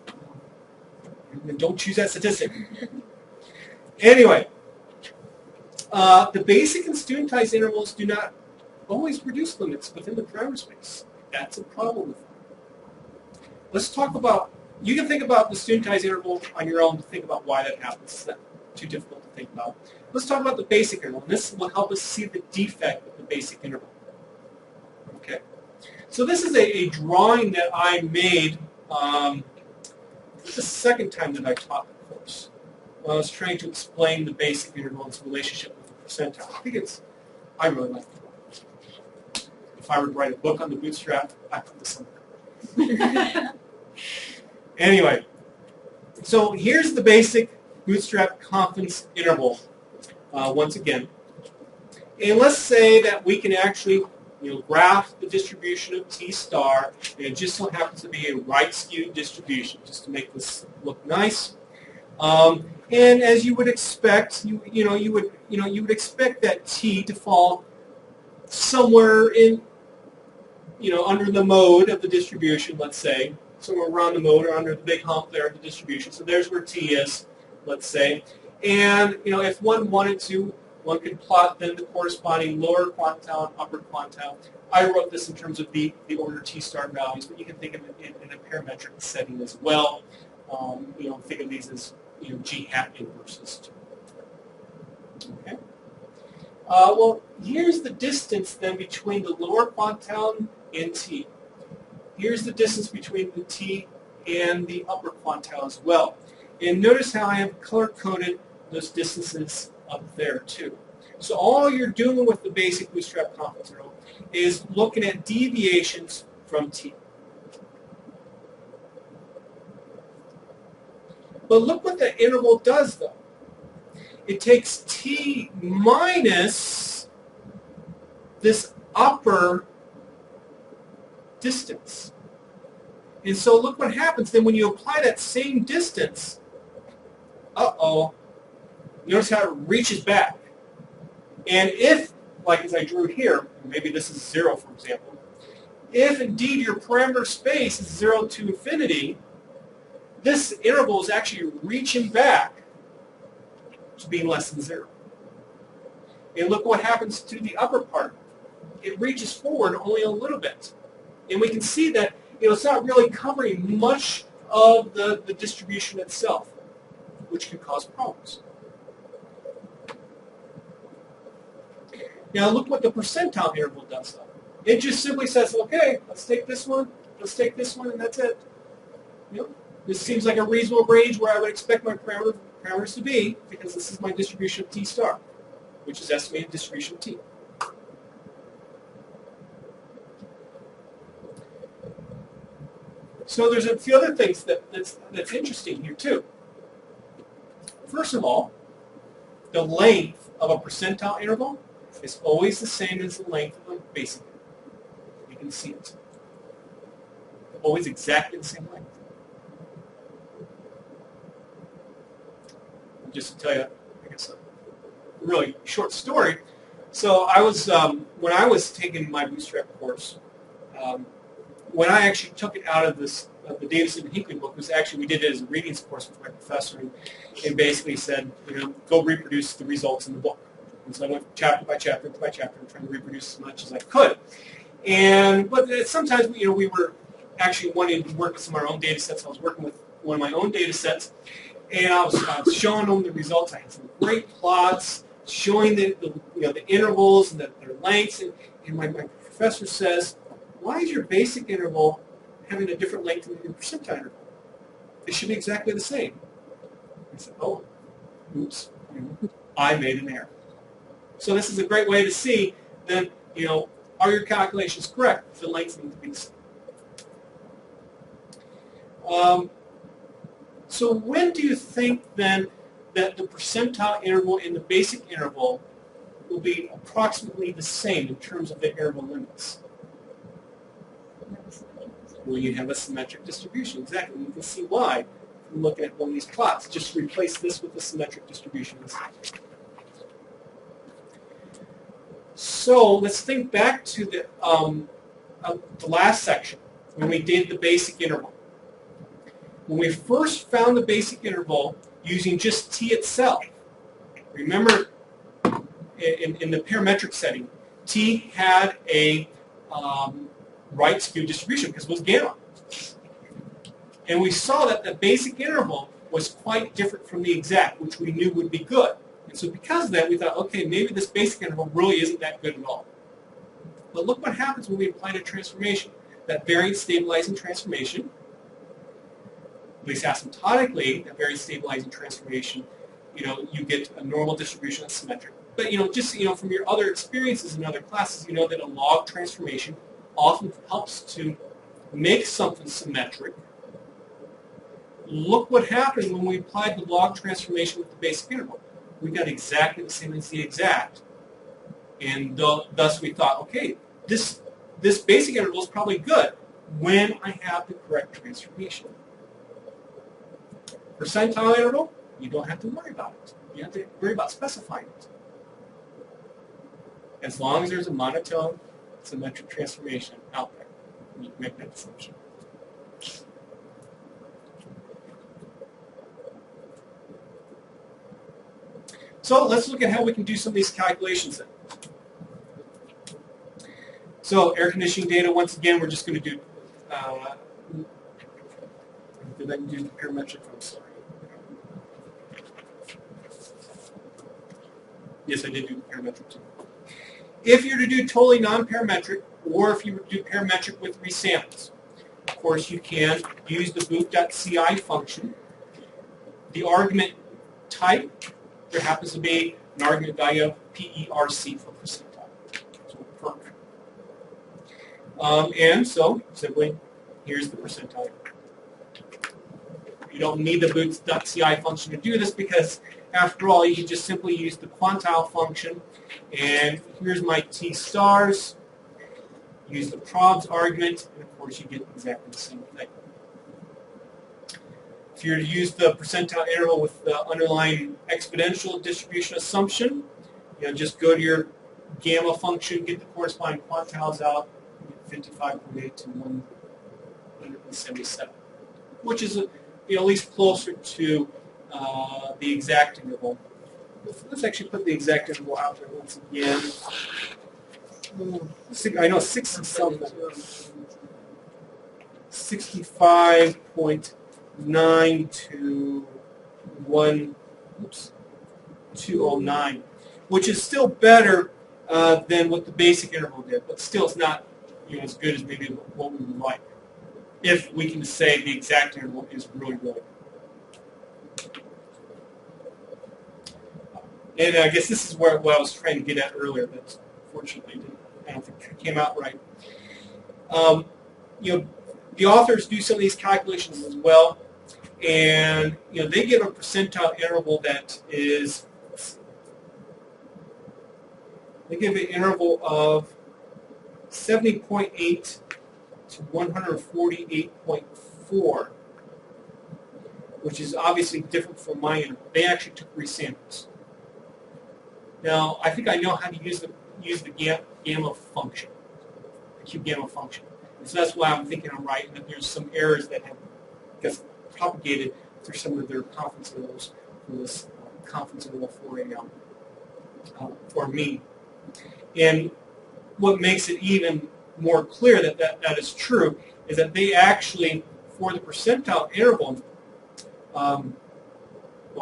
Speaker 1: And don't choose that statistic. Anyway, the basic and studentized intervals do not always produce limits within the parameter space. That's a problem with them. Let's talk about you can think about the studentized interval on your own to think about why that happens. It's not too difficult to think about. Let's talk about the basic interval. This will help us see the defect of the basic interval. Okay. So this is a drawing that I made. This is the second time that I taught the course. I was trying to explain the basic interval and its relationship with the percentile. I really like it. If I were to write a book on the Bootstrap, I'd put this on the cover. Anyway, so here's the basic Bootstrap confidence interval once again. And let's say that we can actually graph the distribution of T star, and it just so happens to be a right-skewed distribution, just to make this look nice. And as you would expect, you would expect that T to fall somewhere in, under the mode of the distribution, let's say, somewhere around the mode or under the big hump there of the distribution. So there's where T is, let's say. And if one wanted to, one could plot then the corresponding lower quantile and upper quantile. I wrote this in terms of the order T star values, but you can think of it in a parametric setting as well. Think of these as G hat inverses. Okay. Well, here's the distance then between the lower quantile and T. Here's the distance between the T and the upper quantile as well. And notice how I have color-coded those distances up there too. So all you're doing with the basic Bootstrap confidence interval is looking at deviations from T. But look what the interval does though. It takes T minus this upper distance. And so look what happens then when you apply that same distance. Notice how it reaches back. And if, like as I drew here, maybe this is 0 for example, if indeed your parameter space is 0 to infinity, this interval is actually reaching back to being less than 0. And look what happens to the upper part. It reaches forward only a little bit. And we can see that it's not really covering much of the distribution itself, which can cause problems. Now look what the percentile interval does though. It just simply says, okay, let's take this one, and that's it. This seems like a reasonable range where I would expect my parameters to be, because this is my distribution of T star, which is estimated distribution of T. So there's a few other things that's interesting here too. First of all, the length of a percentile interval is always the same as the length of a basic interval. You can see it. Always exactly the same length. Just to tell you, I guess, a really short story. So I was, when I was taking my Bootstrap course, when I actually took it out of the Davison and Hinckley book, was actually, we did it as a readings course with my professor, and basically said, go reproduce the results in the book. And so I went chapter by chapter by chapter, trying to reproduce as much as I could. But sometimes, we were actually wanting to work with some of our own data sets. I was working with one of my own data sets, and I was showing them the results. I had some great plots showing the intervals and their lengths, and my professor says, why is your basic interval having a different length than your percentile interval? It should be exactly the same. I said, oh, oops, I made an error. So this is a great way to see that, are your calculations correct? The lengths need to be the same. So when do you think then that the percentile interval and the basic interval will be approximately the same in terms of the interval limits? Well, you have a symmetric distribution, exactly. You can see why from looking at one of these plots. Just replace this with a symmetric distribution. So let's think back to the last section when we did the basic interval. When we first found the basic interval using just T itself, remember in the parametric setting, T had a right skewed distribution because it was gamma. And we saw that the basic interval was quite different from the exact, which we knew would be good. And so because of that, we thought, okay, maybe this basic interval really isn't that good at all. But look what happens when we apply a transformation. That variance stabilizing transformation, at least asymptotically, that variance stabilizing transformation, you get a normal distribution that's symmetric. But just from your other experiences in other classes, you know that a log transformation often helps to make something symmetric. Look what happened when we applied the log transformation with the basic interval. We got exactly the same as the exact. And thus we thought, okay, this basic interval is probably good when I have the correct transformation. Percentile interval, you don't have to worry about it. You have to worry about specifying it. As long as there's a monotone symmetric transformation out there, you can make that assumption. So let's look at how we can do some of these calculations then. So air conditioning data, once again, we're just going to do, did I do parametric? I'm sorry. Yes, I did do parametric too. If you're to do totally non-parametric, or if you were to do parametric with resamples, of course you can use the boot.ci function. The argument type, there happens to be an argument value of PERC for percentile. So perc. And so simply, here's the percentile. You don't need the boot.ci function to do this because, after all, you can just simply use the quantile function. And here's my T stars. Use the probs argument, and of course you get exactly the same thing. If you're to use the percentile interval with the underlying exponential distribution assumption, just go to your gamma function, get the corresponding quantiles out, get 55.8 to 177, which is at least closer to the exact interval. Let's actually put the exact interval out there once again. I know 60 something. 65.9 to 209, which is still better than what the basic interval did, but still it's not as good as maybe what we would like. If we can say the exact interval is really, really good. And I guess this is what I was trying to get at earlier, but unfortunately I don't think it came out right. The authors do some of these calculations as well, and they give a percentile interval that is, they give an interval of 70.8 to 148.4, which is obviously different from my interval. They actually took resamples. Now, I think I know how to use the gamma function, the Q gamma function. And so that's why I'm thinking I'm right, and that there's some errors that have propagated through some of their confidence intervals for this confidence interval for me. And what makes it even more clear that is true is that they actually, for the percentile interval, well,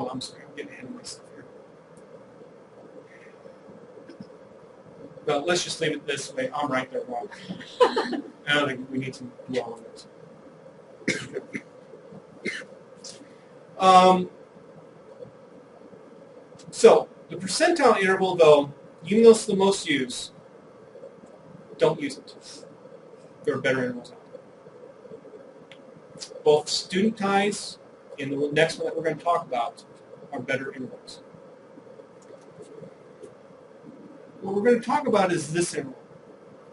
Speaker 1: I'm sorry, I'm getting ahead of myself here. But let's just leave it this way. I'm right, they're wrong. I don't think we need to dwell on it. So, the percentile interval, though, even though it's the most used, don't use it. There are better intervals out there. Both studentized and the next one that we're going to talk about are better intervals. What we're going to talk about is this interval.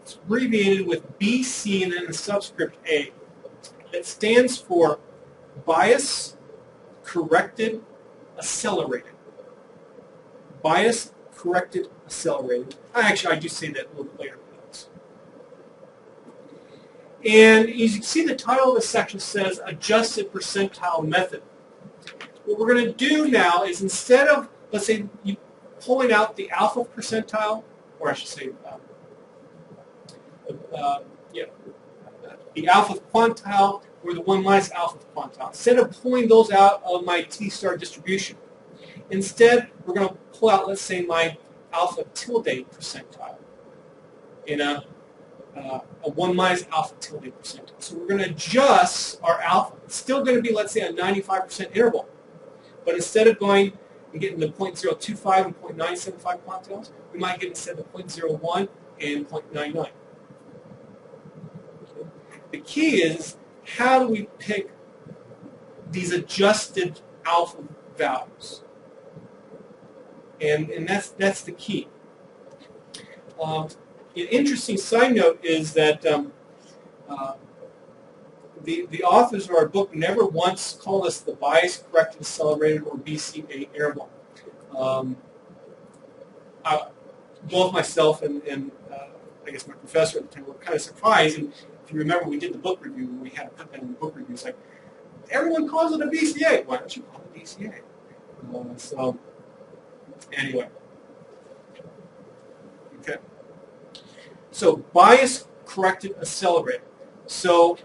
Speaker 1: It's abbreviated with BC and then the subscript A. It stands for bias corrected accelerated. Bias corrected accelerated. Actually, I do say that a little bit later. And as you can see, the title of this section says Adjusted Percentile Method. What we're going to do now is, instead of, let's say, you pulling out the alpha percentile, or I should say, the alpha quantile, or the 1 minus alpha quantile. Instead of pulling those out of my t-star distribution, instead we're going to pull out, let's say, my alpha tilde percentile in a 1 minus alpha tilde percentile. So we're going to adjust our alpha. It's still going to be, let's say, a 95% interval. But instead of going and getting the 0.025 and 0.975 quantiles, we might get instead the 0.01 and 0.99. Okay. The key is, how do we pick these adjusted alpha values? And that's the key. An interesting side note is that the authors of our book never once called us the bias corrected accelerated or BCA interval. Both myself and I guess my professor at the time were kind of surprised. And if you remember, we did the book review and we had to put that in the book review. It's like, everyone calls it a BCA. Why don't you call it BCA? So anyway. Okay. So bias corrected accelerator. So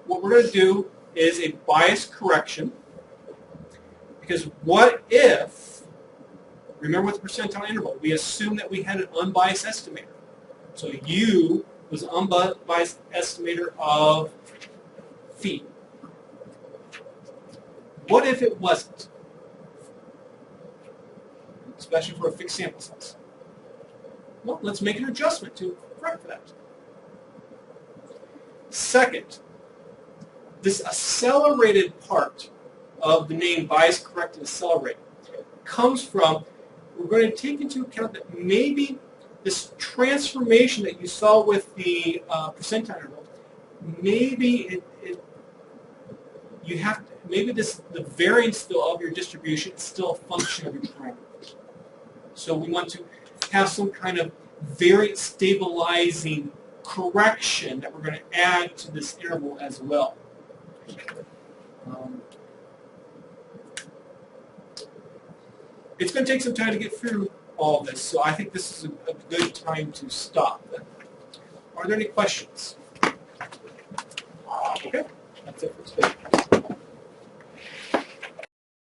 Speaker 1: what we're going to do is a bias correction, because what if, remember with the percentile interval, we assume that we had an unbiased estimator. So U was an unbiased estimator of phi. What if it wasn't? Especially for a fixed sample size. Well, let's make an adjustment to correct for that. Second, this accelerated part of the name bias corrected accelerated comes from, we're going to take into account that maybe this transformation that you saw with the percentile interval, maybe the variance still of your distribution is still a function of your parameters. So we want to have some kind of variance stabilizing correction that we're going to add to this interval as well. It's going to take some time to get through all of this, so I think this is a good time to stop. Are there any questions? Okay, that's it for today.